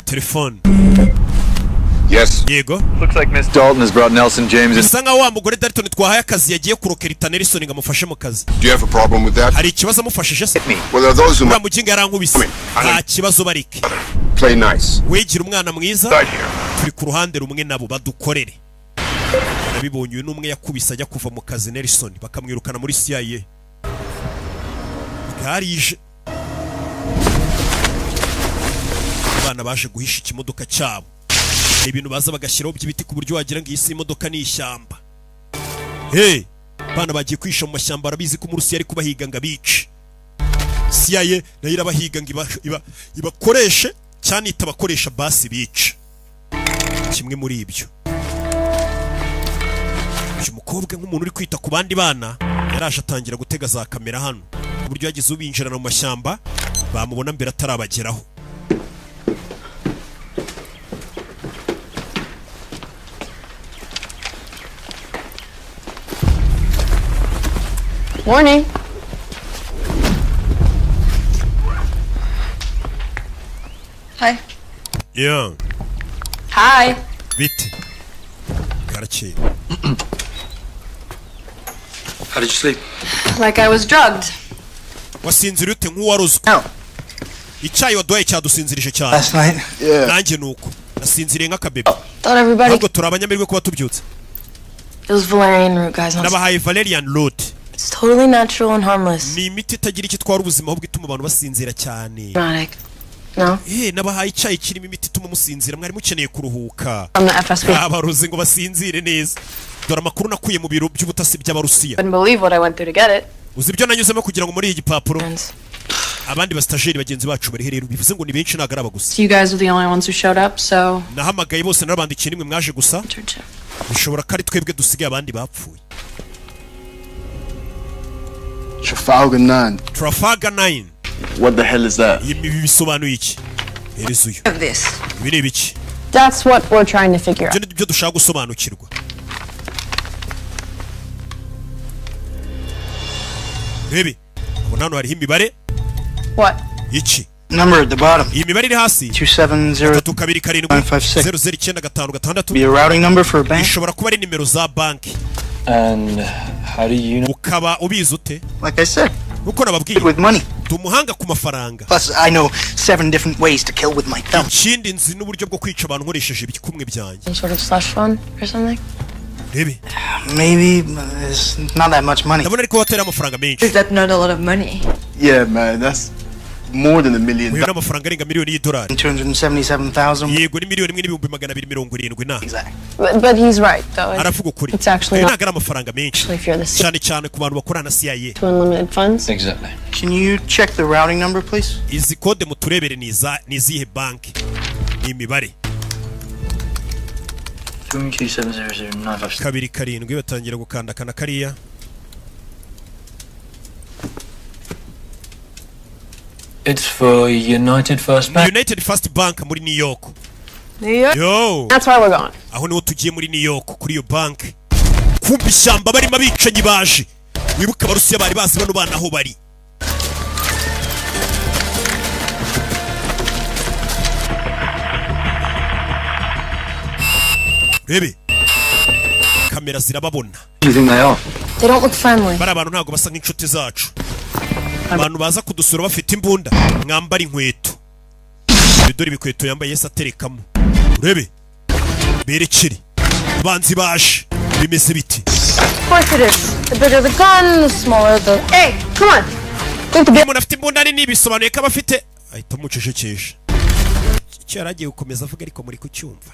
Telefone. Yes. Yego. Looks like Miss Dalton has brought Nelson James in. Sanga wa mugore Dalton twahaye akazi yagiye kurokerita Nelson ngamufashe mu kazi. Do you have a problem with that? Hari ikibazo amufashije se? Well, are those who Muginga yarankubise. Nta kibazo barike. play nice. Wegira umwana mwiza. Turi ku ruhande rumwe nabo badukorere. Nabibonye uyu numwe yakubise ajya kuva mu kazi Nelson bakamwirukana muri CIA. Garije. Abana baje guhisha ikimodoka cyabo. Ibintu baza bagashyiraho by'ibiti ku buryo wagira ngo iyi si imodoka ni ishyamba. Hey, bana bagiye kwisha mu mashyamba arabizi ko umurusiya ari kubahiga ngo abice. CIA nayo irabahiga ngo ibakoreshe cyane itabakoresha basi bice. Kimwe muri ibyo. Uyu mukobwa nk'umuntu uri kwita ku bandi bana yaraje atangira gutega za kamera hano. Ku buryo yagize ubinjirana mu mashyamba bamubona mbere atarabageraho. Morning. Hi. Yeah. Hi. Bite. Garakeye. How did you sleep? Like I was drugged. Wasinzira ute nk'uwarozwe. Icyayi waduhaye cyadusinzirije cyane. Last night? Yeah. Nanjye nuko. Nasinziriye nk'akabebe. Thought everybody. Ntabwo turi abanyamerwe kuba tubyutse. It was valerian root, guys. Nabahaye Valerian root. It's totally natural and harmless. Ni imiti itagira icyo twara ubuzima ahubwo ituma abantu basinzira cyane. Hypnotic. No? Nabahaye icyayi kirimo imiti ituma musinzira mwari mukeneye kuruhuka. From the FSB. Abarozi ngo basinzire neza. Dore amakuru nakuye mu biro by'ubutasi by'Abarusiya. Couldn't believe what I went through to get it. Uzi ibyo nanyuzemo kugira ngo muri iyi gipapuro. Abandi bastajeri bagenzi bacu bari rero bivuze ngo ni benshi nagaraba gusa. So you guys are the only ones who showed up, so. Nahamagaye bose narabandikiye nimwe mwaje gusa. Bishobora kari twebwe dusigaye abandi bapfuye. Trafalgar 9. Trafalgar 9. What the hell is that? Ibi bisobanuye iki? Herezo uyu. Of this. Ibi ni ibiki? That's what we're trying to figure out. Ibyo dushaka gusobanukirwa. Rebe, ubona hano hariho imibare. What? Iki? Number at the bottom. Iyi mibare iri hasi. 270-956. 00956. Be a routing number for a bank. Ishobora kuba ari nimero za banki. And how do you know? Ukaba ubizi ute? Like I said, Uko nababwiye. with money. Tumuhanga ku mafaranga. Plus, I know 7 different ways to kill with my thumb. Ikindi nzi n'uburyo bwo kwica abantu nkoresheje ibikumwe byanjye. Some sort of slush fund or something? Rebe. Maybe there's not that much money. Ndabona ariko watera amafaranga menshi. Is that not a lot of money? Yeah, man, that's more than $1 million. Uyu n'amafaranga arenga miliyoni y'idolari. 277,000. Yego ni miliyoni imwe n'ibihumbi 270 na. Exactly. But he's right, though. Aravuga ukuri. It's actually Ayo not. ntabwo ari amafaranga menshi. If you're the CIA. Cyane cyane ku bantu bakorana na CIA. To unlimited funds? Exactly. Can you check the routing number, please? Izi kode muturebere ni izihe banki? Ni imibare. 2270095. 2 batangira gukanda kana kariya. It's for United First Bank. United First Bank muri New York. New York? Yo. That's where we're going. Aho niho tugiye muri New York kuri iyo banki. Kumva ishyamba barimo abicanyi baje. Wibuka abarusiya bari bazi bano bana aho bari. Rebe. Kamera zirababona. You think they are? They don't look friendly. Bari abantu ntago basa nk'inshuti zacu. Abantu baza kudusura bafite imbunda mwambara inkweto. Bidori bikweto yambaye Yesu aterekamo. Urebe. Berekeri. Abanzi baje. Bimeze biti. Of course it is. The bigger the gun, the smaller the... Hey, come on. Umuntu afite imbunda nini bisobanuye ko abafite ahita mucecekesha. Icyo yaragiye gukomeza avuga ariko muri kucyumva.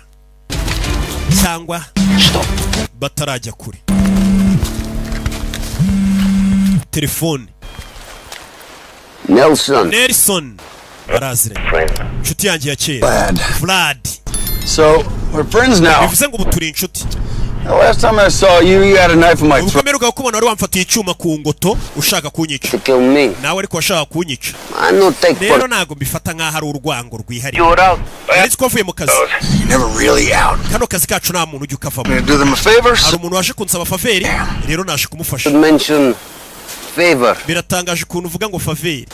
Cyangwa batarajya kure. Telefone. Nelson. Barazire. Inshuti yanjye ya kera. Vlad. So, we're friends now. Bivuze ngo buturi inshuti. The last time I saw you, you had a knife in my throat. Ukomeruka kubona wari wamfatiye icyuma ku ngoto ushaka kunyica. To kill me. Nawe ariko washaka kunyica. I no take Rero part. nago mbifata nkaho ari urwango rwihariye. You're out. Ariko twavuye mu kazi. You're never really out. Kano kazi kacu nta muntu ujya ukavamo. I'm gonna do them a favor. Hari umuntu waje kunsaba faveri, rero naje kumufasha. To mention favor. Biratangaje ukuntu uvuga ngo faveri.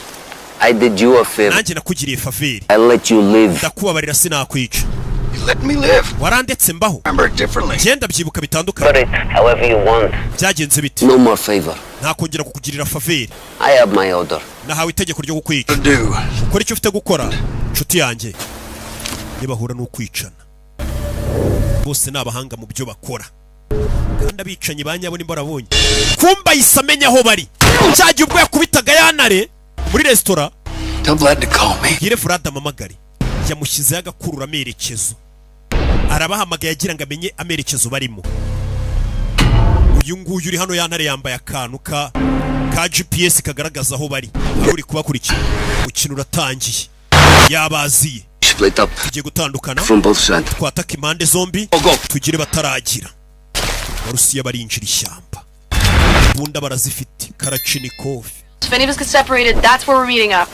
I did you a favor. Nanjye nakugiriye faveri. I let you live. Ndakubabarira sinakwica. You let me live. Warandetse mbaho. Remember it differently. Genda byibuka bitandukanye. Put it however you want. Byagenze bite? No more favor. Ntakongera kukugirira faveri. I have my order. Nahawe itegeko ryo kukwica. Do. Ukora icyo ufite gukora. Nshuti yanjye. Nibahura n'ukwicana. Bose nabahanga mu byo bakora. Kandi abicanyi banyabo nimba rabonye. Kumba yisamenya aho bari. Cyagiye ubwo yakubitaga yanare muri restaurant. Tell Vlad to call me. Gire Vlad amamagari. Yamushyizeho agakurura amerekezo. Arabahamagaye agira ngo amenye amerekezo barimo. Uyu nguyu uri hano yantare yambaye akantu ka GPS kagaragaza aho bari. Uri kubakurikira. Ukina uratangiye. Yabaziye. Split up. Tugiye gutandukana. From both sides. Twataka impande zombi. Tugire bataragira. Abarusiya barinjira ishyamba. Bunda barazifite. Karachnikov. If any of us get separated, that's where we're meeting up.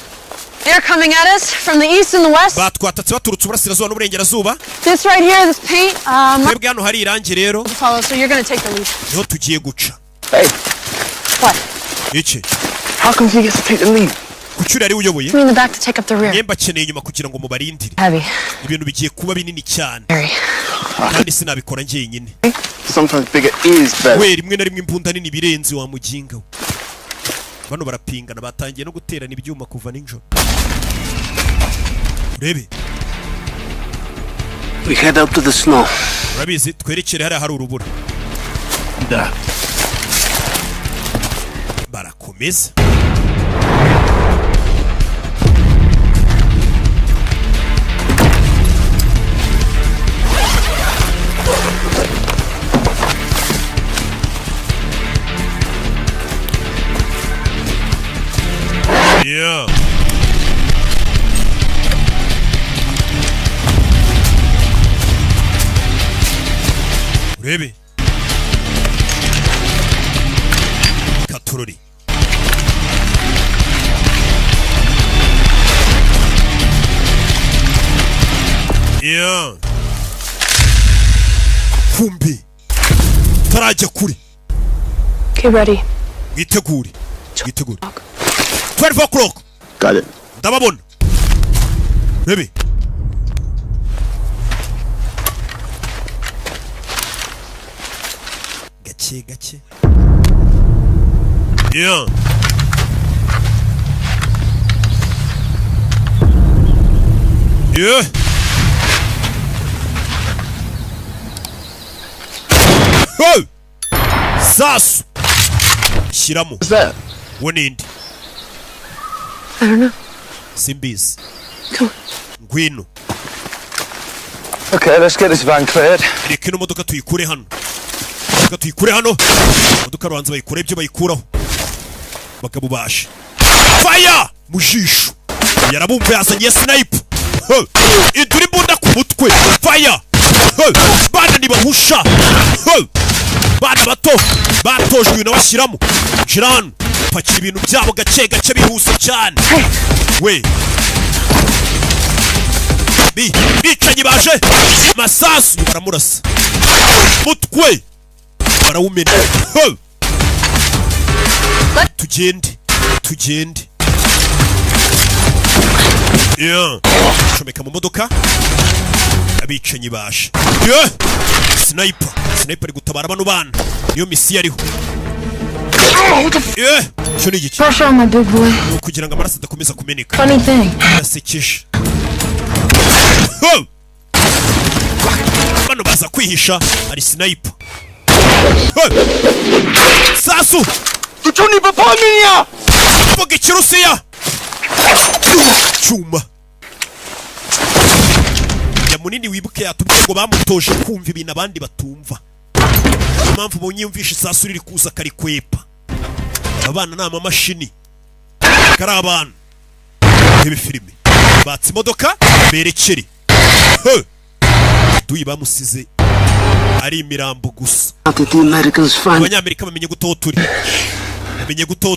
They're coming at us from the east and the west. Batwatatse baturutse uburasirazuba n'uburengerazuba. This right here, this paint, Twebwe hano hari irangi rero. follow, so you're gonna take the lead. Niho tugiye guca. Hey. What? Iki? How come he gets to take the lead? Kucyura ari uyoboye. Me in the back to take up the rear. Nyemba akeneye inyuma kugira ngo mubarindire. Heavy. Ibintu bigiye kuba binini cyane. Very. Kandi sinabikora njyenyine. Sometimes bigger is better. We rimwe na rimwe imbunda nini birenze wa muginga we. Bano barapingana batangiye no guterana ibyuma kuva ninjoro. Urebe. We head out to the snow. Urabizi twerekere hari urubura. Da. Barakomeza. Yeah. Urebe. Katurori. Yeah. Kumbi. Tarajya kuri. Get ready. Witegure. 12 o'clock. Got it. Ndababona. Urebe. gake gake. Yeah. Yeah. Hey! Sasu. Shiramo. What's that? Wonindi. I don't know. Simbizi. Come on. Ngwino. Okay, let's get this van cleared. Reka ino modoka tuyikure hano. Tuyikure hano. Modoka rubanza bayikure ibyo bayikuraho. Bakabubasha. Fire! Mujisho. Yarabumva yazanye sniper. Iduri bunda ku mutwe. Fire! Bana nibahusha. Bana bato batojwe n'abashiramo. Jirano pakira ibintu byabo gake gake bihuse cyane. We. Bicanyi baje. Masasu baramurasa. Mutwe. Barawumena. Tugende. Yeah. Chomeka mu modoka. Abicanyi baje. Yeah. Sniper gutabara bano bana. Niyo misi yariho. Yeah. Cyo ni iki? Pressure on my big boy. Kugira ngo amaraso adakomeza kumeneka. Funny thing. Yasekeje. Bano baza kwihisha ari sniper. Sasu! Tuchuni papa minya! Poge Kirusiya! Chuma. Ya munini wibuke yatubwiye ngo bamutoje kumva ibintu abandi batumva. Impamvu bonyumvisha Sasu riri kuza kari kwepa. Abana na amamashini. Kari abana. Ibi filime. Batsi modoka berekeri. Duyi bamusize ari imirambo gusa. Abanyamerika bamenye guto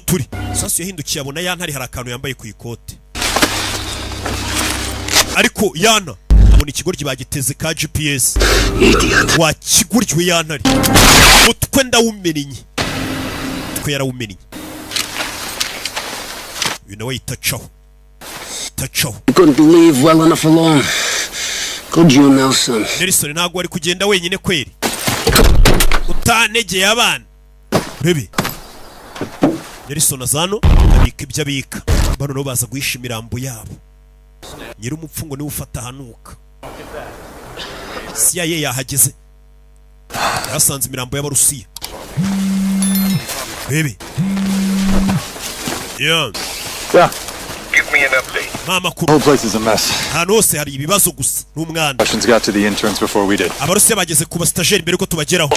turi. Sasu yahindukiye abona yantari hari akantu yambaye ku ikote. Ariko yana ubona ikigoryi bagiteze ka GPS. Wa kiguryo yantari. Mutwe ndawumenye. Twe yarawumenye. You know itachaho. You couldn't leave well enough alone. Could you, Nelson? Nelson ntago ari kugenda wenyine kweri. Utanegeye abana. Rebe. Nelson azano abika ibyo abika. Bano no baza guhisha imirambo yabo. Nyiri umupfungo ni ufata hanuka. CIA yahageze. Yasanze imirambo y'abarusiya. Rebe. Yeah. Give me an update. Mama The whole place is a mess. Hano hose hari ibibazo gusa n'umwanda. Russians got to the interns before we did. Abarusiya bageze ku bastajeri mbere ko tubageraho.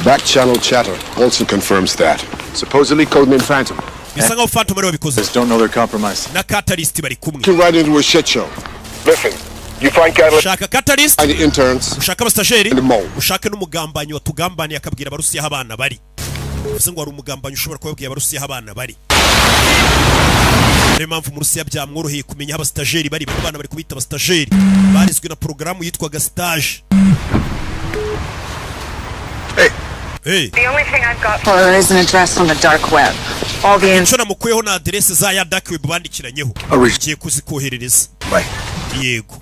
Back channel chatter. Olsen confirms that. Supposedly codename Phantom. Bisa nkaho Phantom ari wabikoze. Just don't know they're compromised. Na Catalyst bari kumwe. To ride into a shit show. Listen, you find Catalyst. Shaka Catalyst. And the interns. Ushaka abastajeri. And the mole. Ushaka n'umugambanyi watugambaniye akabwira abarusiya abana bari. Bivuze ngo ari umugambanyi ushobora kubabwira abarusiya abana bari. Niyo mpamvu mu Rusiya byamworoheye kumenya abastajeri bari bana bari kubita abastajeri. Barizwe na programu yitwaga stage. Hey. The only thing I've got Or is an address on the dark web. All the Icyo namukuyeho na adresse za ya dark web bandikiranyeho. Ugiye kuzikoherereza. Yego.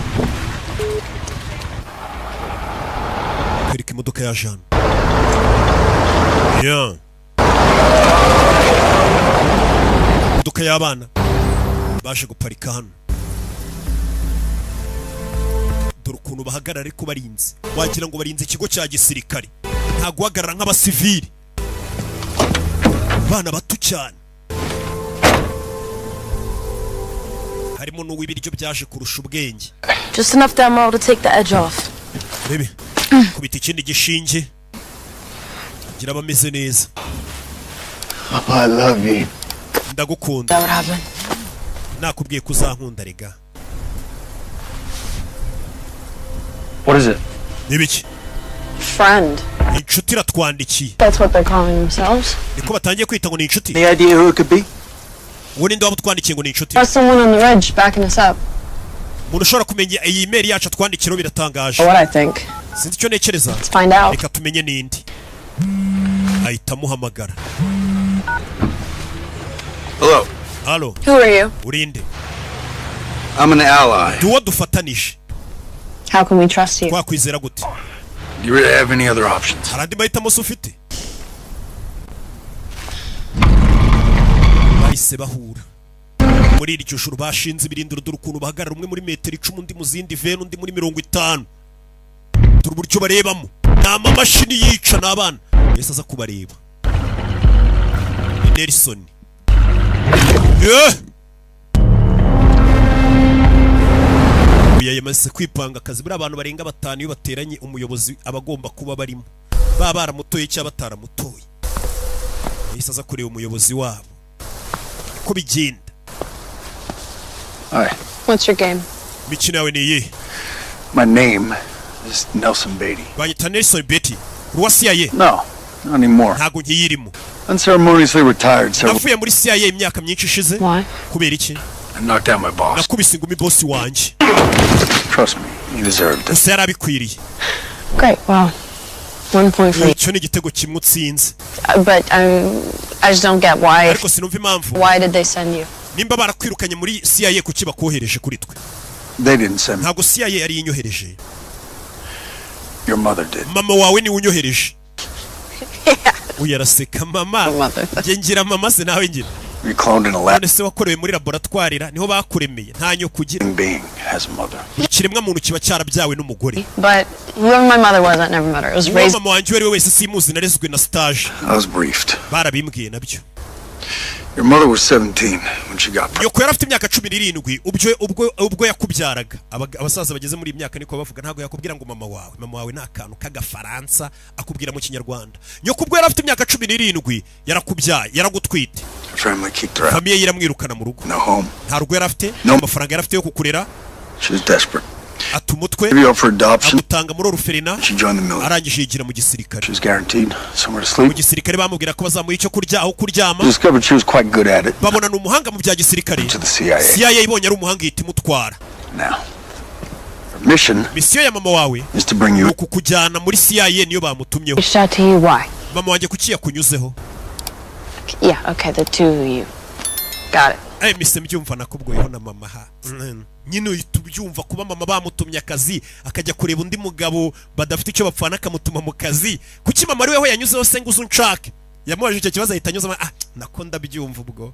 Kwereka imodoka ya Jean. Yeah. Imodoka y'abana baje guparika hano. Dore ukuntu bahagarara ariko barinze. Wagira ngo barinze ikigo cya gisirikare. Nta guhagarara nk'abasivili. Bana bato cyane. Harimo n'uw'ibiryo byaje kurusha ubwenge. just enough demo to take the edge off. Baby. Kubita ikindi gishinge. Gira bameze neza. Papa, I love you. Ndagukunda. That would happen. Nakubwiye kuzankunda rega. What is it? Nibiki? Friend. Inshuti iratwandikiye. That's what they're calling themselves. Niko batangiye kwita ngo ni inshuti. Any idea who it could be? Uwo ninde wabutwandikiye ngo ni inshuti? There's someone on the ridge backing us up. Umuntu ushobora kumenya iyi email yacu atwandikiro biratangaje. What I think. Sinzi icyo nekereza. Let's find out. Reka tumenye nindi. Ahita muhamagara. Hello. Hello. Who are you? Urinde. I'm an ally. Duwo dufatanije. How can we trust you? Kwakwizera gute? Do you really have any other options? Harandi mahitamo se ufite? bahise bahura muri iryo joro bashinze ibirindiro dore ukuntu bahagarara umwe muri metero 10 undi mu zindi veni undi muri 50 dore uburyo barebamo nta mamashini yica n'abana yese aza kubareba Nelson yamaze kwipanga akazi buri abantu barenga 5 iyo bateranye umuyobozi abagomba kuba barimo baba baramutoye cyangwa bataramutoye yese aza kureba umuyobozi wabo ko bigenda. Hi. What's your game? Mikino yawe ni iyihe? My name is Nelson Beatty. Banyita Nelson Beatty. Ruwa CIA? No, not anymore. Ntago nkiyirimo. Unceremoniously retired several. Navuye muri CIA imyaka myinshi ishize. Why? Kubera iki? I knocked down my boss. Nakubise ingumi boss wanje. Trust me, he deserved it. Gusa yarabikwiriye. Great, wow. 1 point for you. Icyo ni igitego kimwe utsinze. But I just don't get why. Ariko sinumva impamvu. Why did they send you? Nimba barakwirukanye muri CIA kuki bakohereje kuri twe? They didn't send me. Ntago CIA yari inyohereje. Your mother did. Mama wawe ni unyohereje. Uyaraseka mama. Ngira mama se nawe ngira. We cloned in a lab. Nese wakorewe muri laboratoire niho bakuremeye nta nyo kugira. Being has a mother. Kiremwa muntu kiba cyarabyawe n'umugore. But whoever my mother was, I never met her. It was raised. Mama wanje wese simuzi narezwe na stage. I was briefed. Barabimbwiye nabyo. Your mother was 17 when she got pregnant. Yoko yarafite imyaka 17 ubwo yakubyaraga. Abasaza bageze muri imyaka niko bavuga ntago yakubwira ngo mama wawe nakantu kagafaransa akubwira mu kinyarwanda. Yoko ubwo yarafite imyaka 17 yarakubyaye yaragutwite. Family kicked her out. Famiye yiramwirukana mu rugo. No home. Nta rugo yarafite, no mafaranga yarafite yo kukurera. She was desperate. Atumutwe. Atutanga muri oruferina. She joined the military. Arangije yigira mu gisirikare. She was guaranteed somewhere to sleep. Mu gisirikare bamubwira ko bazamuha icyo kurya aho kuryama. Discovered she was quite good at it. Babona n'umuhanga mu bya gisirikare. To the CIA. CIA ibonye ari umuhanga yitimutwara. Now. Mission ya mama wawe is to bring you kukujyana muri CIA niyo bamutumyeho. Shot to you why? Mama wanjye kuki yakunyuzeho? Yeah, okay, the two of you. Got it. Mise mbyumva nakubwoyeho na mama ha. Nyine utubyumva kuba mama bamutumye akazi akajya kureba undi mugabo badafite icyo bapfana akamutuma mu kazi. Kuki mama ari weho yanyuzeho se nguzo nshake? Yamubaje icyo kibazo ahita anyuzamo nako ndabyumva ubwo.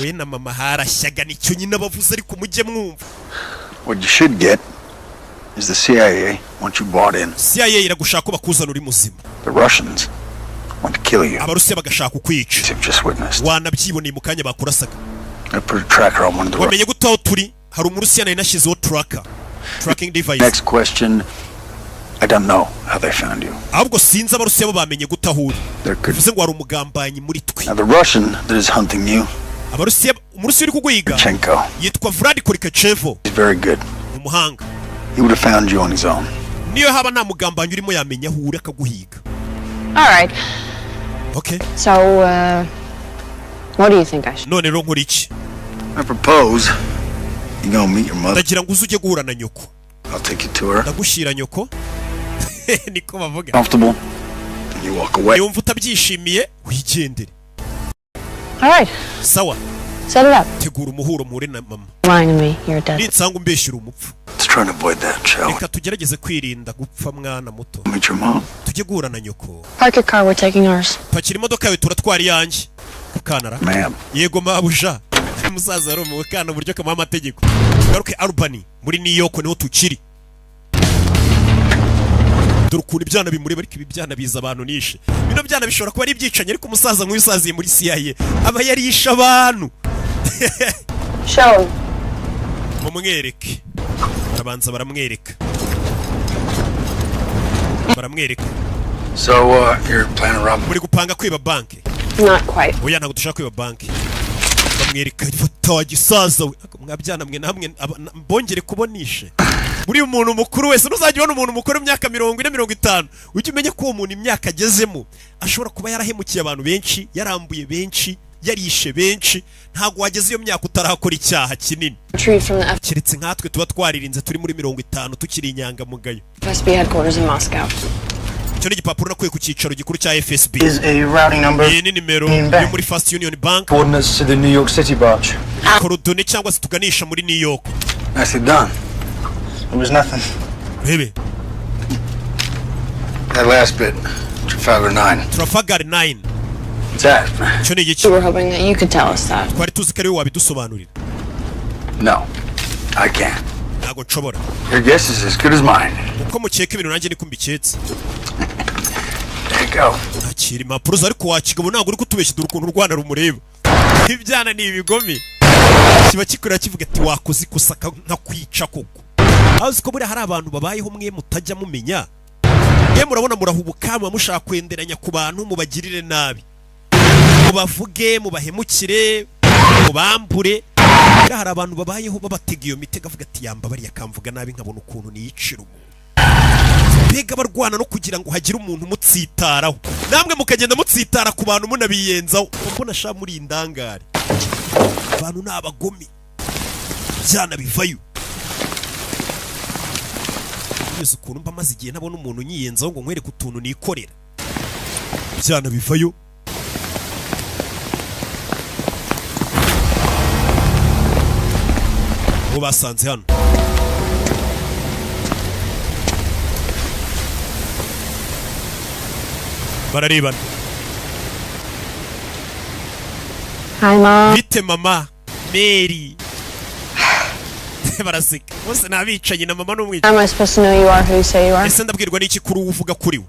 We na mama harashyaga nicyo nyine bavuze ariko mujye mwumva. What you should get is the CIA once you bought in. CIA iragushaka bakuzana uri muzima. The Russians want to kill you. Abarusiya bagashaka kwica. You've just witnessed. Wanabyiboneye mu kanya bakurasaga. I put a tracker on one of the. Wamenye gutaho turi hari umurusiya nayo nashyizeho tracking device. Next question. I don't know how they found you. Ahubwo sinzi abarusiya bo bamenye gutahura. Bivuze ngo ari umugambanyi muri twe. Now the Russian that is hunting you. Abarusiya umurusiya uri kuguhiga. Yitwa Vlad Korikachevo. He's very good. Umuhanga. He would have found you on his own. Niyo haba nta mugambanyi urimo yamenya aho uri akaguhiga. All right. Okay. So what do you think I should? None rero nkora iki? I propose you go meet your mother. Ndagira ngo uzuge guhura na nyoko. I'll take you to her. Ndagushira nyoko. Niko bavuga. Comfortable. And you walk away. Yumva utabyishimiye wigendere. All right. Sawa. Set it up. Tegura umuhuro muhure na mama. Lying to me, you're dead. Nitsanga umbeshyira umupfu. Let's try to avoid that, shall we? Reka tugerageze kwirinda gupfa mwana muto. Meet your mom. Tujye guhura na nyoko. Park your car, we're taking ours. Pakira imodoka yawe turatwara iyanjye. Kanara. Ma'am. Yego mabuja. Musaza ari mu kana buryo kama amategeko. Garuke Albany muri New York niho tukiri. Durukura ibyana bimuri bari kibyana biza abantu nishe. Bino byana bishobora kuba ari ibyicanye ariko umusaza nk'uyu usaziye muri CIA aba yarisha abantu. Show. Mumwereke. Abanza baramwereka. Baramwereka. So you're planning to rob? Muri gupanga kwiba banki. Not quite. Oya ntago dushaka kwiba banki. Bamwereka ifoto gisaza mwabyana mwe namwe mbongere kubonishe. Muri umuntu mukuru wese nuzajye ubona umuntu mukuru imyaka 40-50 ujye umenye ko uwo muntu imyaka agezemo ashobora kuba yarahemukiye abantu benshi yarambuye benshi yarishe benshi ntago wageze iyo myaka utarakora icyaha kinini. Kiretse nkatwe tuba twaririnze turi muri 50 tukiri inyanga mugayo. FSB headquarters in Moscow. Cyo ni gipapuro nakuye ku cyicaro gikuru cya FSB. Is a routing number. Iyi ni nimero yo muri First Union Bank. Coordinates to the New York City branch. Korodone cyangwa se tuganisha muri New York. Nicely done. It was nothing. Bebe. That last bit. Trafalgar 9. Trafalgar 9. that? We were hoping that you could tell us that. Twari tuzi ko ari wowe wabidusobanurira. No, I can't. Ntago nshobora. Your guess is as good as mine. Uko mukeka ibintu nanjye niko mbiketse. There you go. Akira impapuro zari kuwakigabo ntago uri kutubeshya dore ukuntu Rwanda rumureba. Ibyana ni ibigomi. Kiba kikurira kivuga ati wakoze ikosa nka kwica koko. Azi ko buri hari abantu babayeho mwe mutajya mumenya. Mwe murabona murahubuka mushaka kwenderanya ku bantu mubagirire nabi. Mubavuge mubahemukire mubambure. Hari abantu babayeho babatega iyo mitego avuga ati yamba bari yakamvuga nabi nkabona ukuntu niyicira umuntu. Bega barwana no kugira ngo hagire umuntu mutsitaraho. Namwe mukagenda mutsitara ku bantu munabiyenzaho. Mbona sha muri indangare. Abantu nabagomi. Byana bivayo. Yesu ukuntu mba maze igihe nabona umuntu nyiyenzaho ngo nkwereke utuntu nikorera. Byana bivayo. Bo basanze hano. Bararebana. Hi, Mom. Bite mama Mary. Barasika. Bose nabicanye na mama n'umwica. How am I supposed to know you are who you say you are? Ese ndabwirwa n'iki kuri uvuga kuri we?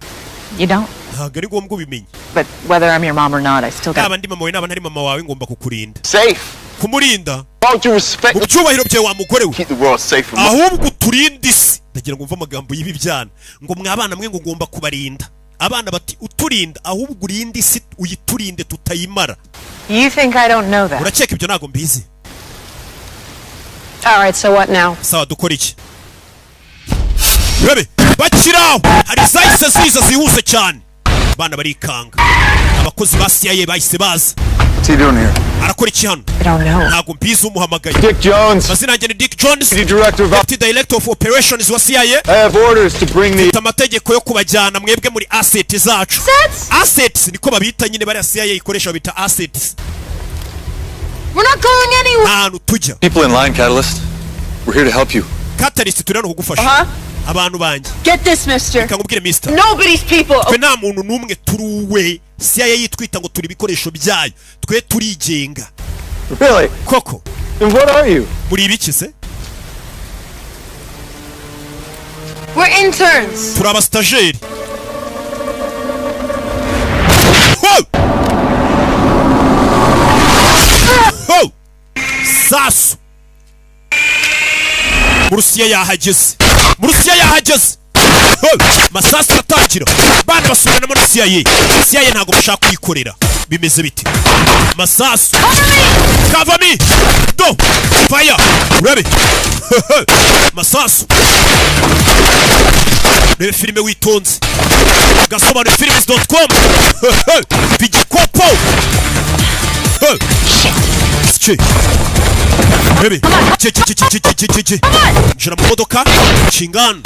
You don't? Ntago ari ngombwa ubimenye. But whether I'm your mom or not, I still got... Naba ndi mama we naba ntari mama wawe ngomba kukurinda. Safe. Kumurinda. All due respect. Mu cyubahiro byawe wa mugore we. Keep the world safe from ahubwo uturinde isi. Ndagira ngo mva amagambo y'ibi byana. Ngo mwabana mwe ngo ngomba kubarinda. Abana bati uturinda ahubwo urinde isi uyiturinde tutayimara. You think I don't know that? Uracheka ibyo nago mbizi. All right, so what now? Sawa dukora iki? Bebe, bakiraho. Hari zahise ziza zihuse cyane. Bana barikanga. Abakozi ba CIA bahise baza. What's he doing here? Arakora iki hano? I don't know. Ntago mbizi umuhamagaye. Dick Jones. Mazina yanjye ni Dick Jones. The Director of Operations wa CIA. I have orders to bring the amategeko yo kubajyana mwebwe muri assets zacu. Assets niko babita nyine bari CIA ikoresha bita assets. We're not going anywhere. Ahantu tujya. People in line, Catalyst. We're here to help you. Catalyst turano kugufasha. Abantu banjye. Get this, mister. Kangubwire mister. Nobody's people. Twe nta muntu numwe turuwe. CIA yitwita ngo turi bikoresho byayo. Twe turigenga. Really? Koko. And what are you? Muri ibiki se? We're interns. Turi abastajeri. Ho! Sasu. Murusiya yahageze. Murusiya yahageze. Masasu atangira. Bana basubirana muri CIA. CIA ntago bashaka kuyikorera. Bimeze bite? Masasu. Cover me. Do. Fire. Ready. Masasu. Rebe filime witonze. Gasobanure films.com. Vigikopo. Che. Baby. Che. Njira mu modoka. Chingana.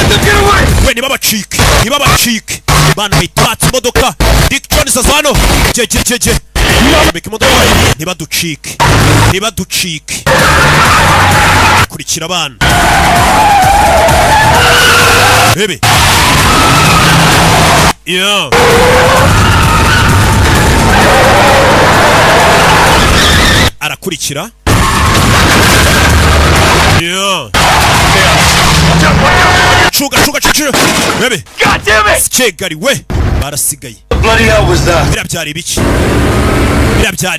We niba bacike. Bana bitatse modoka. Dick Jones azano. Je. Meke modoka. Niba ducike. Kurikira abana. Baby. Yeah. Arakurikira. Yeah. Chuga. Baby. God damn it! Chegari we. Barasigaye. What bloody hell was that? Bira byari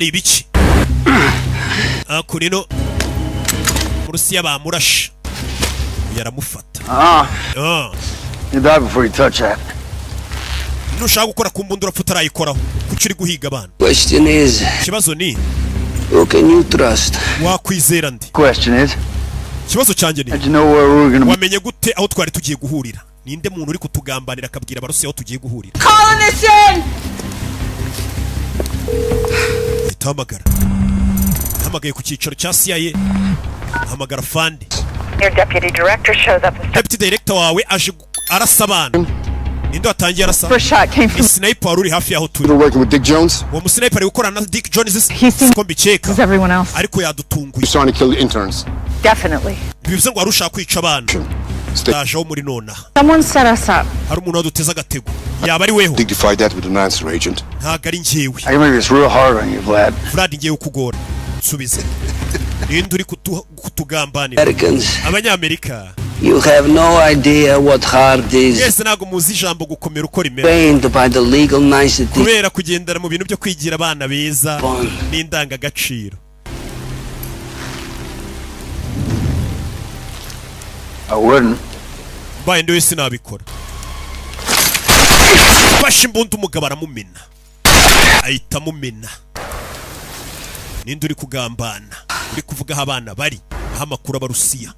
ibiki. Akurino. Murusiya bamurasha. Yaramufata. You die before you touch that. Nushaka gukora ku mbunda urapfuta arayikoraho. Kuki uri guhiga abana? Question is, Kibazo ni who can you trust? wakwizera ndi. Question is, Kibazo cyanjye ni how'd you know where we were gonna... wamenye gute aho twari tugiye guhurira? Ninde muntu uri kutugambanira akabwira abarusiya aho tugiye guhurira? Calling this in. Itamagara. Hamagaye ku cyicaro cya CIA. Hamagara Fandi. Your deputy director shows up. Deputy director wawe aje arasa abana. Ninde watangiye arasa? First shot came from... Sniper wari uri hafi yaho turi. You're working with Dick Jones? Uwo musniper ari gukorana na Dick Jones. He seems Ko mbikeka. as everyone else. Ariko yadutunguye. You're trying to kill the interns. Definitely. Bivuze ngo arusha kwica abana. Ndaje muri nona. Someone set us up. Hari umuntu waduteza agatego. Yaba ari weho. Dignify that with an answer, Agent. Ntago ari njyewe. I make this real hard on you, Vlad. Vlad ngiye kukugora. Subize. Ninde uri kutugambanira? Abanyamerika. You have no idea what hard is. Yes, nago muzi ijambo gukomera uko rimera. Trained by the legal nicety. Kubera kugendera mu bintu byo kwigira abana beza n'indanga gaciro. I wouldn't. Baye ndo wese nabikora. Basha imbunda umugabo aramumena. Ahita mumena. Ninde uri kugambana? Uri kuvuga aho abana bari, aho amakuru abarusiya.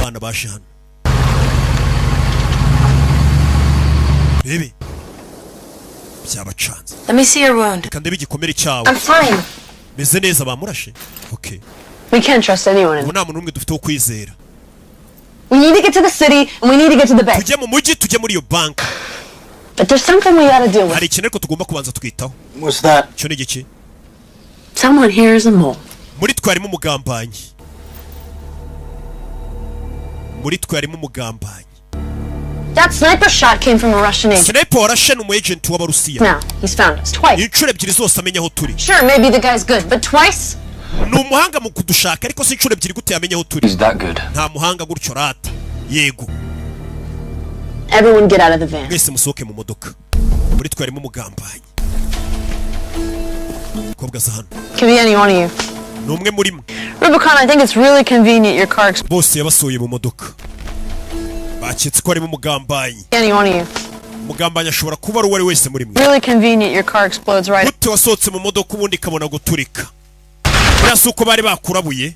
Abana baje hano. Bebe. Byabacanze. Let me see your wound. Kandi bigikomere cyawe. I'm fine. Meze neza bamurashe. Okay. We can't trust anyone. Ubu nta muntu umwe dufite wo kwizera. We need to get to the city and we need to get to the bank. Tujye mu mujyi, tujye muri iyo bank. But there's something we gotta deal with. Hari ikintu ariko tugomba kubanza twitaho. What's that? Cyo ni iki? Someone here is a mole. Muri twarimo umugambanyi. Muri twarimo umugambanyi. That sniper shot came from a Russian agent. Sniper warashe n'umu agent w'Abarusiya. Now, he's found us twice. Inshuro ebyiri zose amenya aho turi. Sure, maybe the guy's good, but twice? Ni umuhanga mu kudushaka ariko si inshuro ebyiri gute yamenya aho turi. Is that good? Nta muhanga gutyo rata. Yego. Everyone get out of the van. Mwese musohoke mu modoka. Muri twarimo umugambanyi. Kobwa za hano. Can be any one of you. Ni umwe muri mwe. Rubicon, I think it's really convenient your car explodes. Bose yabasohoye mu modoka. Baketse ko arimo umugambanyi. Any one of you. Umugambanyi ashobora kuba ari uwari wese muri mwe. Really convenient your car explodes right. Gute wasohotse mu modoka ubundi kabona guturika. Buriya si uko bari bakurabuye.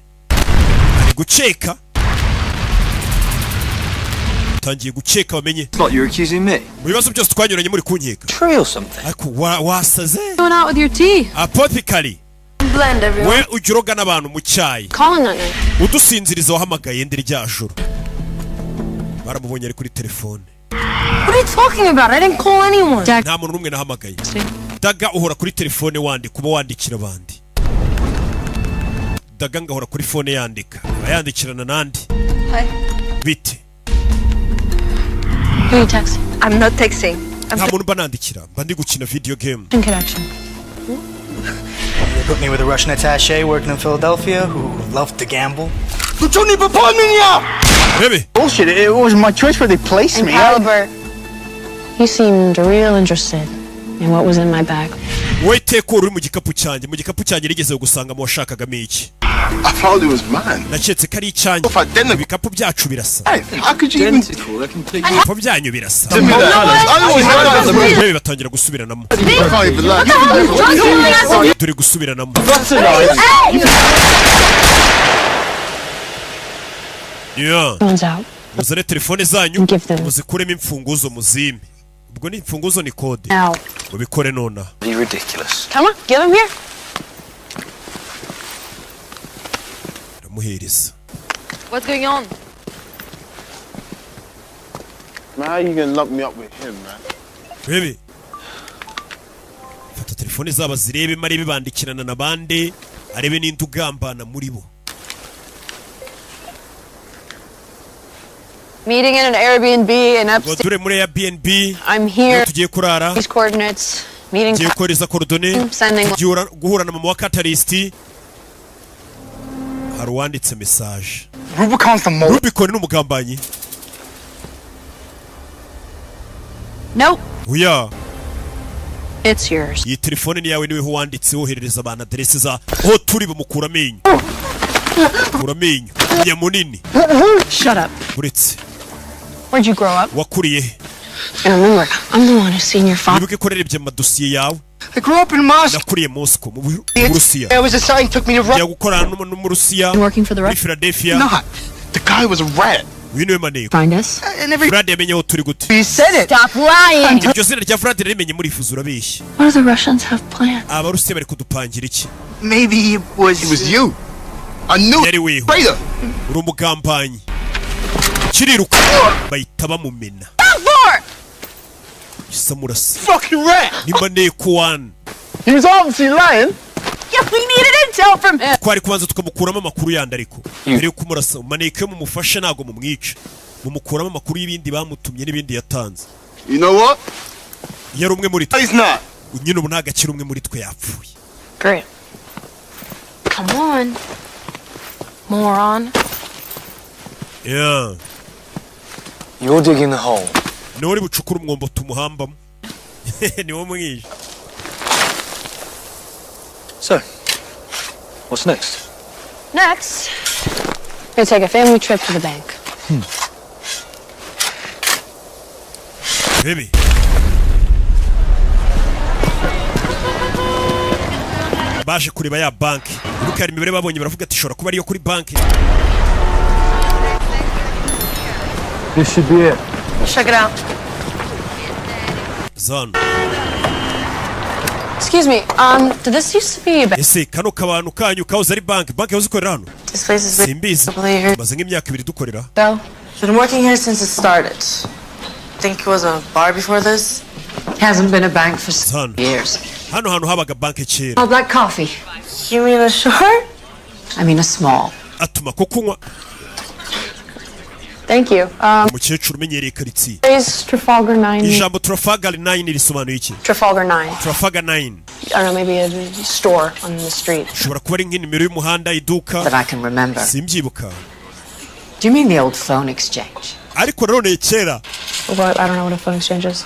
Ari guceka. Tangiye guceka bamenye. It's not you accusing me. Mu bibazo byose twanyuranye muri kunkeka. Tree or something. Ariko wasaze. Going out with your tea. Apothecary. Blend everyone. We ugiroga n'abantu mu cyayi. Calling on you. Udusinziriza wahamagaye ndi rya joro. Baramubonye ari kuri telefone. What are you talking about? I didn't call anyone. Nta muntu n'umwe nahamagaye. Daga uhora kuri telefone wandika kuba wandikira abandi. Daga ngahora kuri phone yandika. Bayandikirana nandi. Hi. Bite. Who are you texting? I'm not texting. Nta muntu banandikira. Mba ndi gukina video game. In connection. They put me with a Russian attaché working in Philadelphia who loved to gamble. Baby. Bullshit. It was my choice where they placed me. Albert, you seemed real interested in what was in my bag. Wait, ko uri mu gikapu cyanjye. Mu gikapu cyanjye rigeze gusanga mu washakagamo iki. I thought it was mine. Naketse kari icyanjye. Ibikapu byacu birasa. Hey, how could you even... Ibikapu byanyu birasa. Baby batangira gusubiranamo. Turi gusubiranamo. Yeah. Muzane telefone zanyu. Muzikuremo imfunguzo muzime. Ubwo ni imfunguzo ni kode. Mubikore nona. Be ridiculous. Come on, get him here. Ramuhereza. What's going on? Man, how you gonna lock me up with him, man? Baby. Fata telefone zaba zirebe mari bibandikirana na bande arebe n'indi ugambana muri bo. Meeting in an Airbnb in upstate. Dure muri Airbnb. I'm here. Tugiye kurara. These coordinates. Meeting. Tugiye koreza coordonate. Sending. Guhura na mama wa Catalyst. Hari wanditse message. Rubicon's the mole. Rubicon n'umugambanyi. Nope. Oya. It's yours. Iyi telefone ni yawe niwe wanditse woherereza abana adresse za ho turi bumukura amenyo. Kura amenyo. Nyamunini. Shut up. Uretse. Where'd you grow up? Wakuriye. And remember, I'm the one who's seen your father. Nibuke korerebye amadosiye yawe. I grew up in Moscow. Nakuriye Moscow mu Burusiya. There was a sign took me to Russia. Yagukorana no mu Rusiya. Working for the Russians? Philadelphia. Not. The guy was a rat. Wino maneko. Find us. And every Brad yamenye aho turi gute. he said it. Stop lying. Iryo zina rya Brad rimenye muri fuzo urabeshya. What do the Russians have planned? Abarusiya bari kudupangira iki? Maybe it was you. I knew Yari weho. Traitor. Uri umugambanyi. Kiriruka. Bahita bamumena. Samurasi. fucking rat. Ni maneko one. He was obviously lying. Yeah, we needed a intel from him. Twari kubanza tukamukuramo amakuru yandi ariko mbere yo kumurasa maneke mumufashe nago mumwica mumukuramo amakuru y'ibindi bamutumye n'ibindi yatanze. You know what? Yari umwe muri twe. He's not. Nyine ubu nagakira umwe muri twe yapfuye. Great. Come on. Moron. Yeah. You're digging the hole. Nori bucukura umwombo tumuhambamo. Ni wo mwishe. So, what's next? Next, we're gonna take a family trip to the bank. Baby. Baje kureba ya banki. Uruka hari imibare babonye baravuga ati shora kuba ariyo kuri banki. This should be it. Check it out. Zan. Excuse me, did this used to be a bank? Ese kano kabantu kanyu kahoze ari banki. Banki yahoze ikorera hano. This place has been Simbizi. here. Maze nk'imyaka 2 dukorera. So, been working here since it started. Think it was a bar before this? Hasn't been a bank for Zan. years. Hano hantu habaga banki kera. Oh, black coffee. You mean a short? I mean a small. Atuma ko kunywa. Thank you. Umukecuru umenyereye karitsiye. Is Trafalgar 9? Ijambo Trafalgar 9 risobanuye iki? Trafalgar 9. Trafalgar 9. I don't know, maybe a store on the street. Shobora kuba ari nk'inimero y'umuhanda iduka. That I can remember. Simbyibuka. Do you mean the old phone exchange? Ariko nanone kera. What? I don't know what a phone exchange is.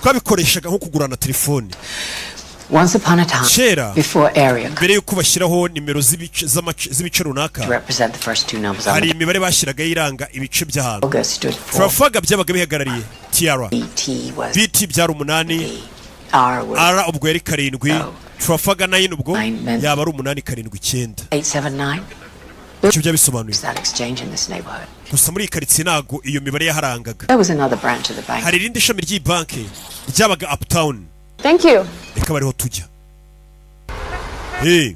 Twabikoreshaga nko kugurana telefone. Once upon a time, Kera. before area Mbere yuko bashyiraho nimero z'ibice runaka. to represent the first two numbers on Hari the imibare bashyiraga iranga ibice by'ahantu. logo stood for Trafalgar byabaga bihagarariye Tiara. BT was BT byari 8, R was R ubwo yari 7, Trafalgar 9 ubwo Nine men. yaba ari 8, 7, 9. 879. Icyo byabisobanuye. Was that exchange in this neighborhood? Gusa muri karitsiye nago iyo mibare yaharangaga. There was another branch of the bank. Hari irindi shami ry'iyi banki ryabaga Uptown. Thank you. Reka bariho tujya. Hey.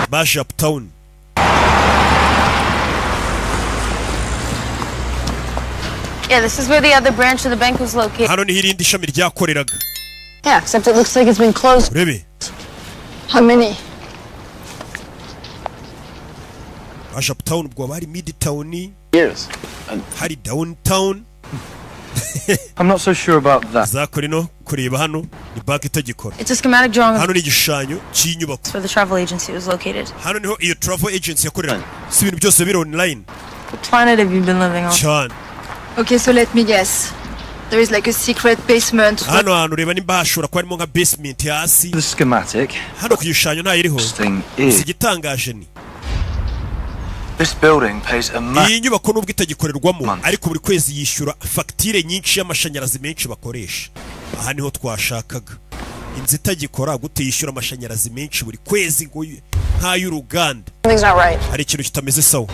Baje Uptown. Yeah, this is where the other branch of the bank was located. Hano ni irindi shami ryakoreraga. Yeah, except it looks like it's been closed. Urebe. How many? Baje Uptown ubwo bari Midtown. Years. Hari Downtown. I'm not so sure about that. Zakorino kureba hano ni banki itagikora. It's a schematic drawing of Hano ni igishushanyo cy'inyubako. where the travel agency was located. Hano niho iyo travel agency yakorera. Si ibintu byose biri online. What planet have you been living on? Cyane. Okay, so let me guess. There is like a secret basement. Hano hantu reba nimba hashobora kuba harimo nka basement hasi. The schematic. Hano ku gishushanyo nta iriho. Thing is, Igitangaje ni this building pays a iyi nyubako nubwo itagikorerwamo ariko buri kwezi yishyura fagitire nyinshi y'amashanyarazi menshi bakoresha. Aha niho twashakaga. Inzu itagikora gute yishyura amashanyarazi menshi buri kwezi ngo nk'ay'uruganda. Something's not right. Hari ikintu kitameze sawa.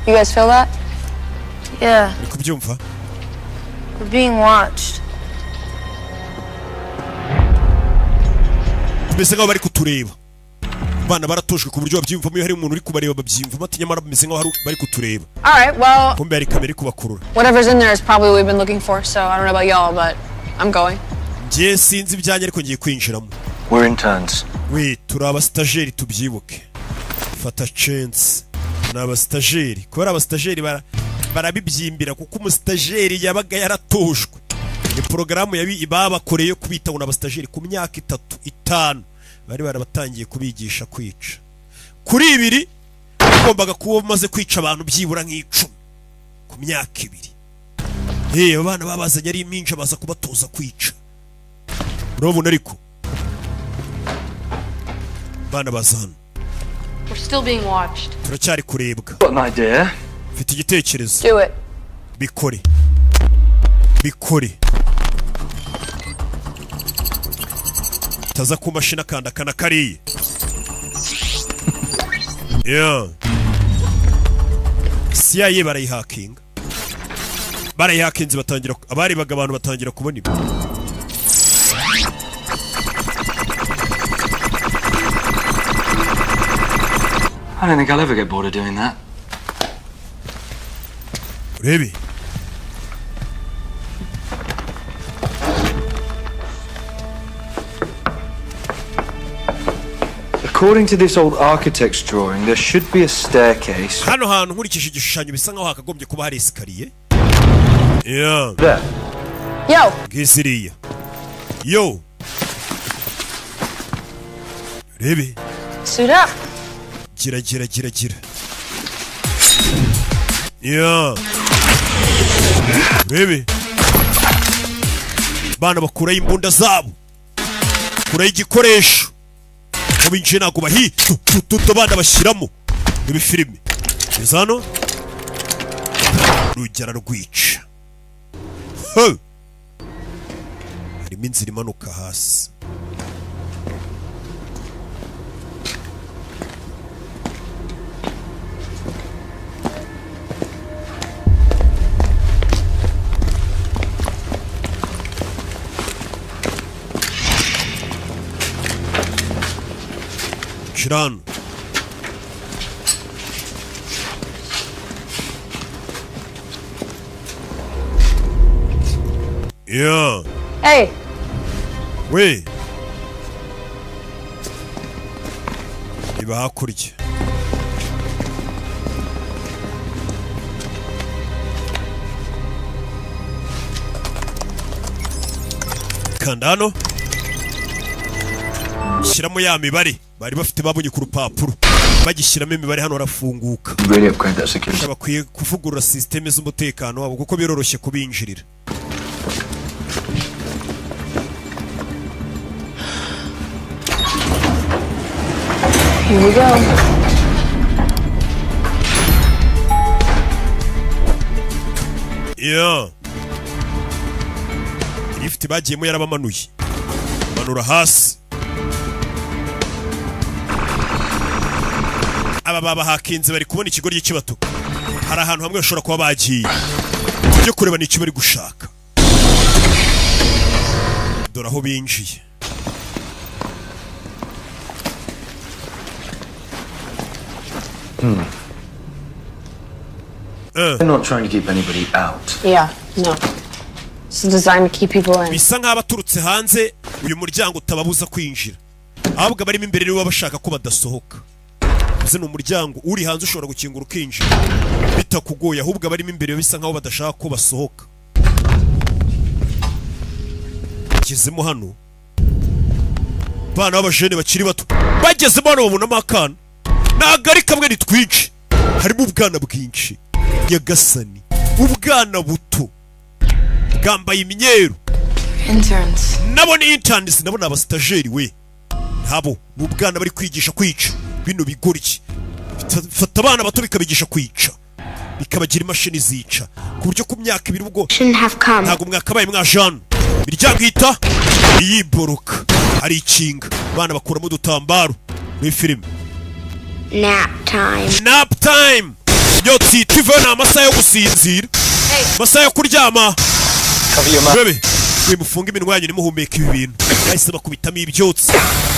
You guys feel that? Yeah, Uri kubyumva? we're being watched. Tumeze nk'aho bari kutureba. Bana baratojwe ku buryo babyimvamo iyo hari umuntu uri kubareba babyimva mati nyamara bameze nk'aho bari kutureba. All right, well, Kumbe hari kamera iri kubakurura. whatever's in there is probably what we've been looking for, so I don't know about y'all, but I'm going. Njye sinzi ibyanjye ariko ngiye kwinjiramo. We're interns. We turi abastajeri tubyibuke. Fata chance. Ni abastajeri. Kubera abastajeri barabibyimbira kuko umustajeri yabaga yaratojwe. Ni porogaramu babakoreye yo kubita ngo n'abastajeri ku myaka 3, 5 bari barabatangiye kubigisha kwica. Kuri 2 bagombaga kuba bamaze kwica abantu byibura nk'icumi ku myaka 2. Abana babazanye ari iminja baza kubatoza kwica. Urabona ariko bana bazana. We're still being watched. Turacyari kurebwa. Got an idea. Mfite igitekerezo. Do it. Bikore. Bikore. Taza ku mashina kanda kana kariye. Yeah. CIA barayihakinga. Barayihakinze batangira abari abantu batangira kubona ibi. I don't think I'll ever get bored of doing that. Urebe. According to this old architect's drawing, there should be a staircase. Hano hantu nkurikije igishushanyo bisa nkaho hakagombye kuba hari escalier. Yeah. There. Yo. Gisiriya. Yo. Rebe. Suit up. Gira. Yeah. Rebe. Bana bakuraho imbunda zabo. Kuraho igikoresho. Mubinjiye ntabwo bahi bana bashyiramo ibi filime izano rugera rwica harimo inzira imanuka hasi Shiran. Yeah. Hey. We. Iba hakurya. Kandano. Shyiramo ya mibare. Bari bafite babonye ku rupapuro bagishyiramo imibare hano rafunguka bakwiye kuvugurura systeme z'umutekano wabo kuko biroroshye kubinjirira Here we go. Yeah. Lift bagiyemo yarabamanuye manura hasi aba baba hakinze bari kubona ikigori cy'ibatuka hari ahantu hamwe bashobora kuba bagiye byo kureba n'icyo bari gushaka dore aho binjiye They're not trying to keep anybody out. Yeah, no. It's designed to keep people in. Bisa nk'abaturutse hanze uyu muryango utababuza kwinjira ahubwo barimo imbere nibo bashaka ko badasohoka uzi n'umuryango uri hanze ushobora gukingura ukinjira bitakugoye ahubwo barimo imbere bisa nkaho badashaka ko basohoka bagezemo hano bana b'abajene bakiri bato bagezemo hano babonamo akana nagari kamwe ni twinshi harimo ubwana bwinshi nyagasani ubwana buto bwambaye imyeru Interns. nabo ni interns nabo naba stajeri we nabo ubwana bari kwigisha kwica bino bigoryi fata abana bato bikabigisha kwica bikabagira imashini zica ku buryo ku myaka ibiri ubwo ntago mwakabaye mwajana biryango hita iyiboroka hari ikinga bana bakuramo udutambaro muri filime nap time nyotsi tive na amasaha yo gusinzira amasaha yo kuryama bebe mufunga iminwa yanyu nimuhumeka ibi bintu bahise bakubitamo ibyotsi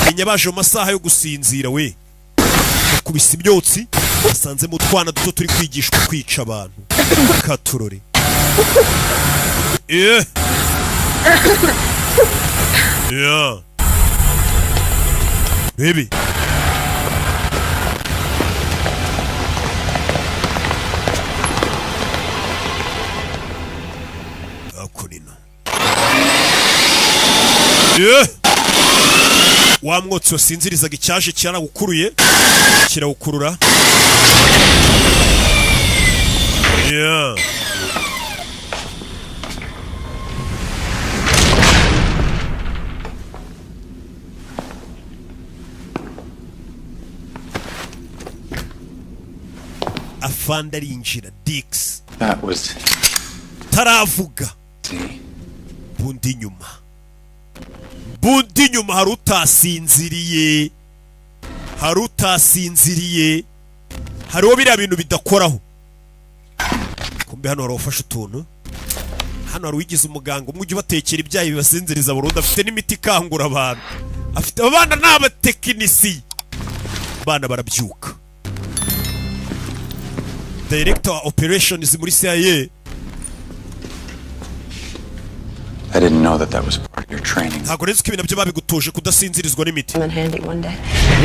menya baje mu masaha yo gusinzira we bakubise ibyotsi basanzemo utwana duto turi kwigishwa kwica abantu katurore yeah baby akunina wa mwotsi wasinzirizaga icyaje cyaragukuruye kirawukurura afande arinjira Dix That was taravuga bundi nyuma harutasinziriye hariho biriya bintu bidakoraho kumbe hano harofasha utuntu hano hari uwigize umuganga umwe ujya ubatekera ibyayi bibasinziriza burundu afite n'imiti ikangura abantu afite abana n'abatekinisi abana barabyuka Director wa operations muri CIA I didn't know that was part. Your training. ntabwo nzi ko ibintu byo babigutoje kudasinzirizwa n'imiti I'm handy one day.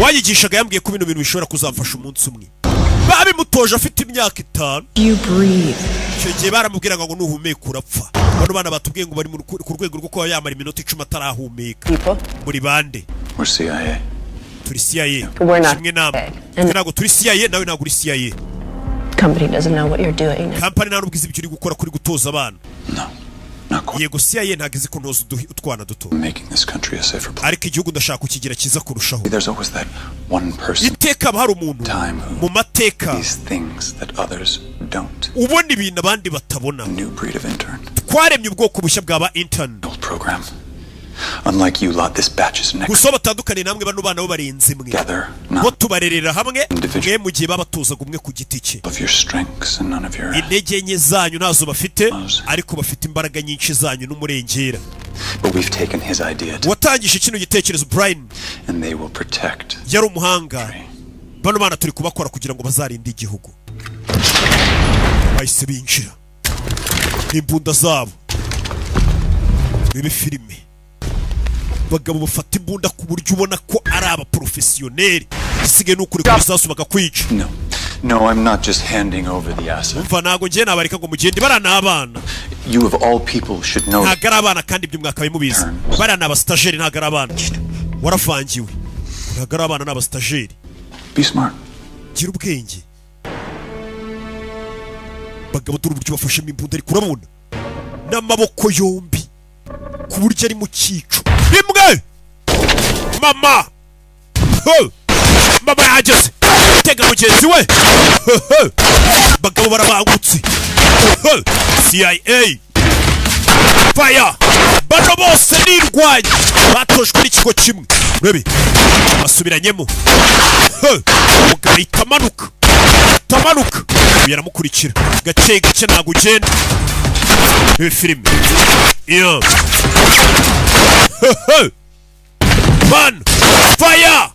wayigishaga yambwiye ko bino bintu bishobora kuzamfasha umunsi umwe babimutoje afite imyaka 5 You breathe. icyo gihe baramubwiraga ngo nuhumeka urapfa bano bana batubwiye ngo bari ku rwego rwo kuba yamara iminota 10 atarahumeka muri bande We're CIA. turi CIA We're not kimwe namwe ntabwo turi CIA nawe ntabwo uri CIA Company doesn't know what you're doing. company nta nubwiza ibyo uri gukora kuri gutoza abana No. Not quite. yego CIA ntabwo izi ko ntoza utwana duto Making this country a safer place. ariko igihugu ndashaka kukigira cyiza kurushaho There's always that one person iteka haba hari umuntu time mu mateka these things that others don't. ubona ibintu abandi batabona A new breed of intern. twaremye ubwoko bushya bw'aba intern Old program. Unlike you lot, this batch is next gusa batandukanye namwe bano bana bo barenze mwe together. bo Not tubarerera hamwe Individual. mwe mu gihe babatozaga umwe ku giti cye of your strengths and none of your intege nke zanyu ntazo bafite ariko bafite imbaraga nyinshi zanyu n'umurengera But we've taken his idea to, watangije kino gitekerezo Brian and they will protect. yari umuhanga bano bana turi kubakora kugira ngo bazarinde igihugu bahise binjira n'imbunda zabo bibe filime bagabo bafata imbunda ku buryo ubona ko ari abaprofesiyoneri isigaye n'ukuri kuri sasu bagakwica No, I'm not just handing over the asset. umva ntago ngiye nabareka ngo mugende barana abana You of all people should know. ntago ari abana kandi ibyo mwaka bimubizi barana abastajeri ntago ari abana waravangiwe ntago ari abana n'abastajeri Be smart. gira ubwenge bagabo dore uburyo bafashemo imbunda ariko urabona n'amaboko yombi ku buryo ari mu cyico rimwe mama mama yageze tega mugenzi we bagabo barabangutse CIA fire bano bose nirwanya batojwe n'ikigo kimwe urebe basubiranyemo umugabo ahita amanuka uyu yaramukurikira gake gake ntabwo ugenda ibi filime iyo man fire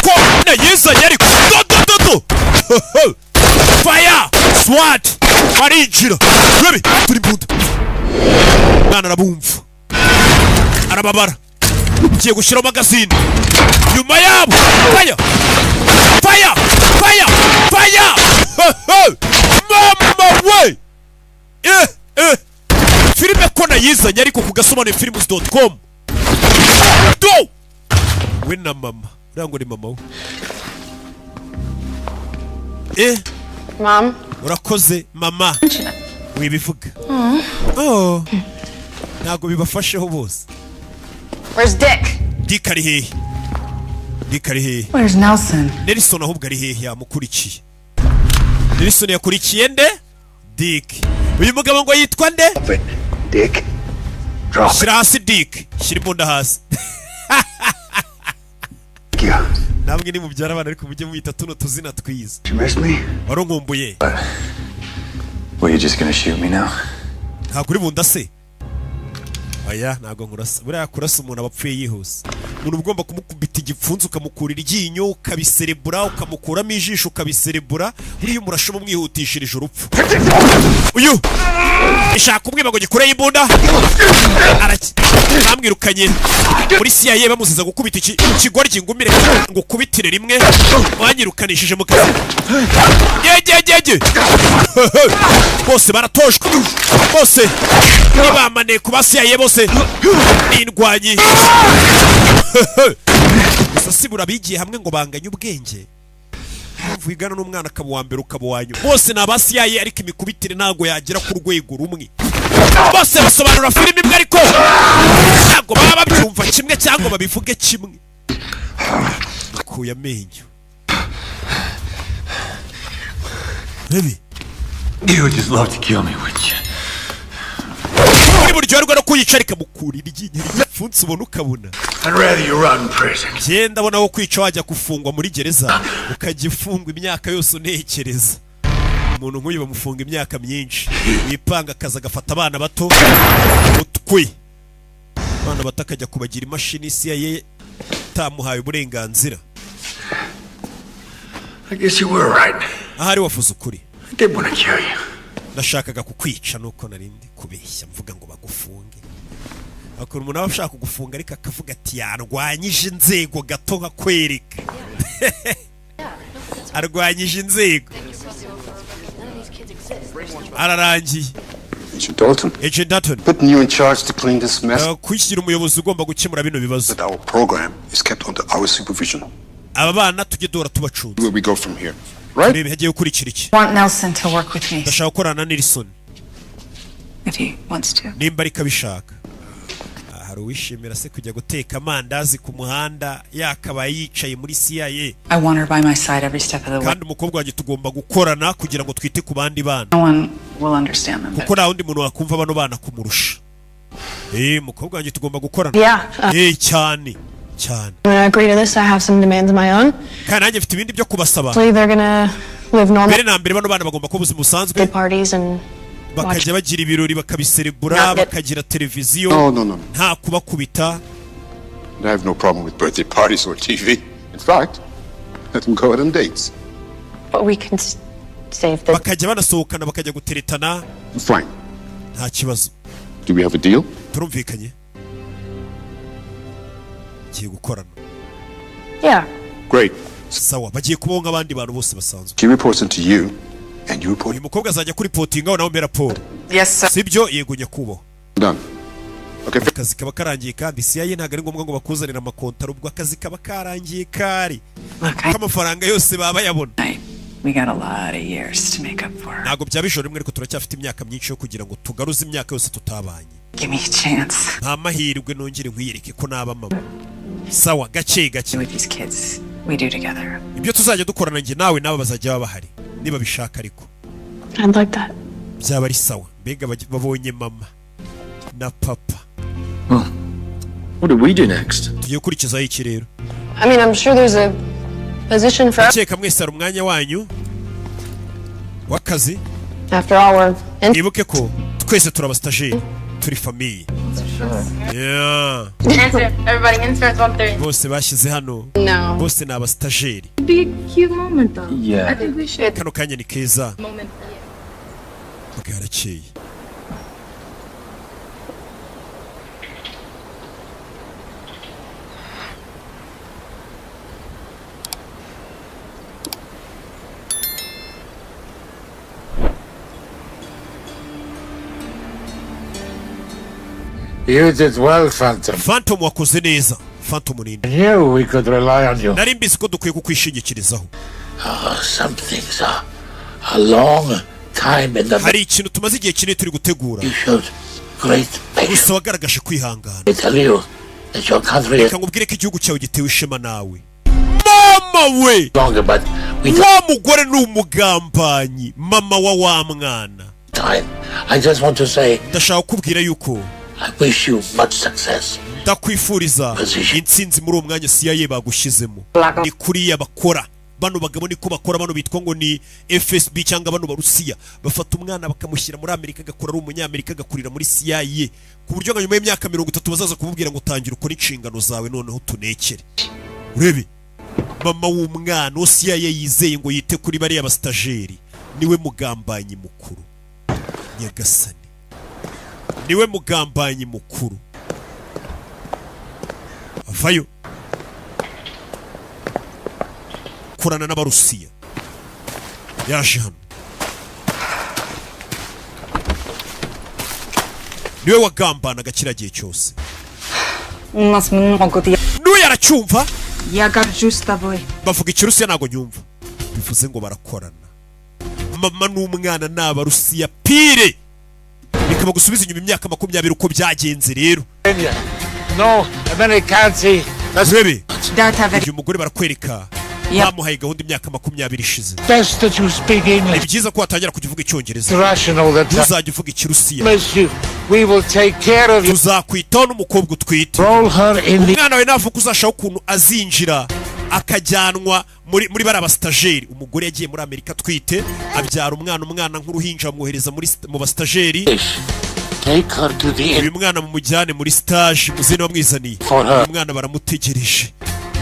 ko nayizanye ariko dodododo fire swat barinjira urebe turi imbunda mwana arabumva arababara ngiye gushyiraho magazine nyuma yabo fire fire fire fire mama we filime ko nayizanye ariko ku gasobanurefilms.com do we na mama uriya ngo ni mama we Mom? urakoze mama wibivuga ntabwo bibafasheho bose Where's Dick? Dick ari hehe Dick ari hehe Where's Nelson? Nelson ahubwo ari hehe yamukurikiye Nelson yakurikiye nde Dick uyu mugabo ngo yitwa nde Dick. Drop it. shira hasi Dick shira imbunda hasi namwe ni mubyara abana ariko mujye muyita tuno tuzina twiza You miss me? waronkumbuye Were you just gonna shoot me now? ntabwo uri bunda se aya ntabwo nkurasa buriya kurasa umuntu abapfuye yihuse umuntu ugomba kumukubita igipfunsi ukamukurira iryinyo ukabiserebura ukamukuramo ijisho ukabiserebura buriya umurashamo umwihutishirije urupfu uyu ishaka kumwiba ngo gikureye imbunda bamwirukanye muri CIA bamuziza gukubita ikigoryi ngumire ngo kubitire rimwe wanyirukanishije mu kazi yegegege bose baratojwe bose nibamane ku CIA bose n'indwanyi gusa sibura bigiye hamwe ngo banganye ubwenge wigana n'umwana akaba uwa mbere ukaba uwa nyuma bose ni aba CIA ariko imikubitire ntabwo yagera ku rwego rumwe bose basobanura filime imwe ariko ntabwo baba babyumva kimwe cyangwa babivuge kimwe akuye amenyo baby You would just love to kill me, wouldn't you? muri buryoherwa no kuyica rikamukurira iryinyo ry'igipfunsi ubona ukabona I'd rather you run prison. genda abona aho kwica wajya gufungwa muri gereza ukajya ufungwa imyaka yose unekereza umuntu nk'uyu bamufunga imyaka myinshi yipanga akaza agafata abana bato utwe abana bato akajya kubagira imashini CIA itamuhaye uburenganzira I guess you were right. ahari wavuze ukuri I did want to kill you. nashakaga kukwica nuko narindi kubeshya mvuga ngo bagufunge akora umuntu aba ashaka kugufunga ariko akavuga ati yarwanyije inzego gato nkakwereka arwanyije inzego ararangiye. Agent Dalton. Agent Dalton. Putting you in charge to clean this mess. Kwishyira umuyobozi ugomba gukemura bino bibazo. But our program is kept under our supervision. Aba bana tujye dora tubacunze. Where we go from here. Right? Rebe hagiye gukurikira iki? Want Nelson to work with me. Ndashaka gukorana na Nelson. If he wants to. Nimba ariko abishaka. Hari uwishimira se kujya guteka amandazi ku muhanda yakaba yicaye muri CIA. I want her by my side every step of the way. Kandi umukobwa wanjye tugomba gukorana kugira ngo twite ku bandi bana. No one will understand them. Kuko nta wundi muntu wakumva bano bana kumurusha. Umukobwa wanjye tugomba gukorana. Yeah. Cyane. Cyane. When I agree to this, I have some demands of my own. Kandi nanjye mfite ibindi byo kubasaba. They're gonna live normal. Mbere na mbere bano bana bagomba kuba ubuzima busanzwe. Parties and bakajya bagira ibirori bakabiserebura bakagira televiziyo nta kubakubita. I have no problem with birthday parties or TV. In fact, let them go out on dates. But we can save the. Bakajya banasohokana bakajya guteretana. Fine. Nta kibazo. Do we have a deal? Turumvikanye. Kiye gukorana. Yeah. Great. Sawa bagiye kubaho nk'abandi bantu bose basanzwe. She reports into you. And you report. Uyu mukobwa azajya kuri reporting aho nawe mbera Paul. Yes sir. Sibyo yego nyakubo. Done. Okay. Akazi kaba karangiye kandi CIA ntago ari ngombwa ngo bakuzanira amakontara ubwo akazi kaba karangiye kari. Kamafaranga yose baba yabona. We got a lot of years to make up for. Ntago byabishora rimwe ariko turacyafite imyaka myinshi yo kugira ngo tugaruze imyaka yose tutabanye. Give me a chance. Nta mahirwe nongere nkwiyereke ko naba mama. Sawa gake gake. With these kids we do together. Ibyo tuzajya dukorana nge nawe nabo bazajya baba bahari. Niba bishaka ariko. I'd like that. Byaba ari sawa. Mbega babonye mama na papa. What do we do next? Tugiye kurikizaho iki rero? I mean, I'm sure there's a position for. Cheka mwese ari umwanya wanyu wakazi. After all, we're. Ibuke ko twese turabastajeri turi famille. Yeah. Everybody inserts 1-3. Bose bashyize hano. No. Bose ni abastajeri. It'd be a cute moment though. Yeah. I think we should. Kano kanya ni keza. Moment. Okay, harakeye. You did well, Phantom. Phantom wakoze neza. Phantom ninde? I knew we could rely on you. Nari mbizi ko dukwiye kukwishingikirizaho. Some things are a long time in the. Hari ikintu tumaze igihe kinini turi gutegura. You showed great patience. Gusa wagaragaje kwihangana. I tell you that your country. Reka ngubwire ko igihugu cyawe gitewe ishema nawe. Mama we! Longer, but we wa mugore ni umugambanyi. Mama wa mwana. I just want to say. Ndashaka kubwira yuko. I wish you much success. Ndakwifuriza intsinzi muri uwo mwanya CIA bagushyizemo. Ni kuriya bakora. Bano bagabo niko bakora, bano bitwa ngo ni FSB cyangwa bano barusiya. Bafata umwana bakamushyira muri Amerika agakora ari umunyamerika agakurira muri CIA. Ku buryo nka nyuma y'imyaka 30 bazaza kumubwira ngo tangira ukora inshingano zawe noneho tunekere. Urebe. Mama w'umwana wo CIA yizeye ngo yite kuri bari abastajeri. Niwe mugambanyi mukuru. Nyagasani. Niwe mugambanyi mukuru. Avayo. Kurana n'abarusiya. Yaje hano. Niwe wagambanaga kiragiye cyose. Niwe yaracyumva. Bavuga ikirusiya ntago nyumva. Bivuze ngo barakorana. Mama n'umwana n'abarusiya pire. Bikaba gusubiza inyuma imyaka 20 uko byagenze rero. No, Americansi. Rebe. Uyu mugore barakwereka. Bamuhaye gahunda imyaka 20 ishize. Best that you speak English. Ni byiza ko watangira kuvuga icyongereza. Rational that. Uzajya uvuga ikirusiya. We will take care of you. Tuzakwitaho n'umukobwa utwite. Roll her in the. Umwana we navuga uzashaka ukuntu azinjira akajyanwa muri bara abastajeri. Umugore yagiye muri Amerika twite abyara umwana nk'uruhinja amwohereza mu bastajeri. Take her to the. Uyu mwana mu mujyane muri stage muzene wamwizaniye. Umwana baramutegereje.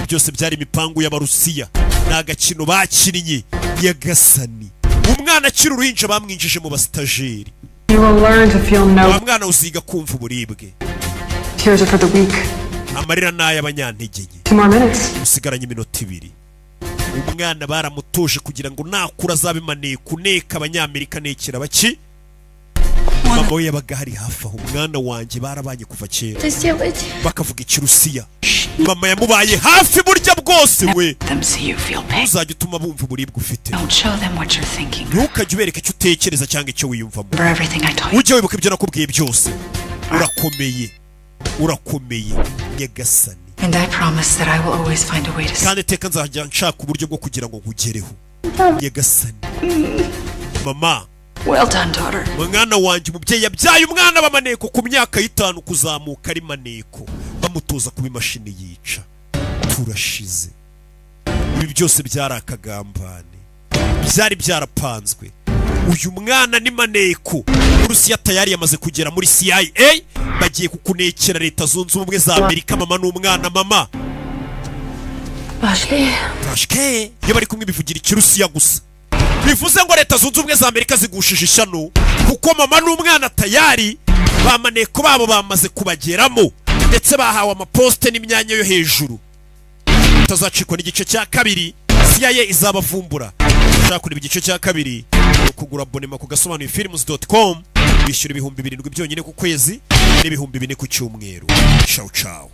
Byose byari imipangu y'abarusiya. Nagakino bakinnye Nyagasani. Umwana akiri uruhinja bamwinjije mu bastajeri. You will learn to feel no. Umwana uziga kumva uburibwe. Tears are for the weak. Amarira naya abanyantege nke. 2 more minutes. Usigaranye iminota 2. Umwana baramutuje kugira ngo nakura zabimaneye kuneka abanyamerika nekera baki. Mama we yabaga hari hafi aho. Umwana wanjye barabanye kuva kera. Bakavuga ikirusiya. Mama yamubaye hafi burya bwose we. Uzajya utuma bumva uburibwe ufite. Ntukajye ubereka icyo utekereza cyangwa icyo wiyumvamo. Ujye wibuka ibyo nakubwiye byose. Urakomeye. Urakomeye Nyagasani. And I promise that I will always find a way to. Kandi teka nzajya nshaka uburyo bwo kugira ngo nkugereho. Nyagasani. Mama. Well done, daughter. Mwana wanjye umubyeyi yabyaye umwana bamaneko ku myaka 5 kuzamuka ari maneko. Bamutoza kuba imashini yica. Turashize. Ibi byose byarakagambane. Byari byarapanzwe. Uyu mwana ni maneko. Urusiya tayari yamaze kugera muri CIA. Bagiye kukunekera leta zunze ubumwe za Amerika mama n'umwana mama. Bashke. Yo bari kumwe bivugira ikirusiya gusa. Bivuze ngo leta zunze ubumwe za Amerika zigushije ishano kuko mama n'umwana tayari bamaneko babo bamaze kubageramo ndetse bahawe amaposte n'imyanya yo hejuru. Tazacikwa n'igice cya 2 CIA izabavumbura. Ushaka igice cya 2 kugura abonema ku gasobanurifilms.com bishyura 7,000 byonyine ku kwezi n'ibihumbi 4 ku cyumweru. Ciao ciao.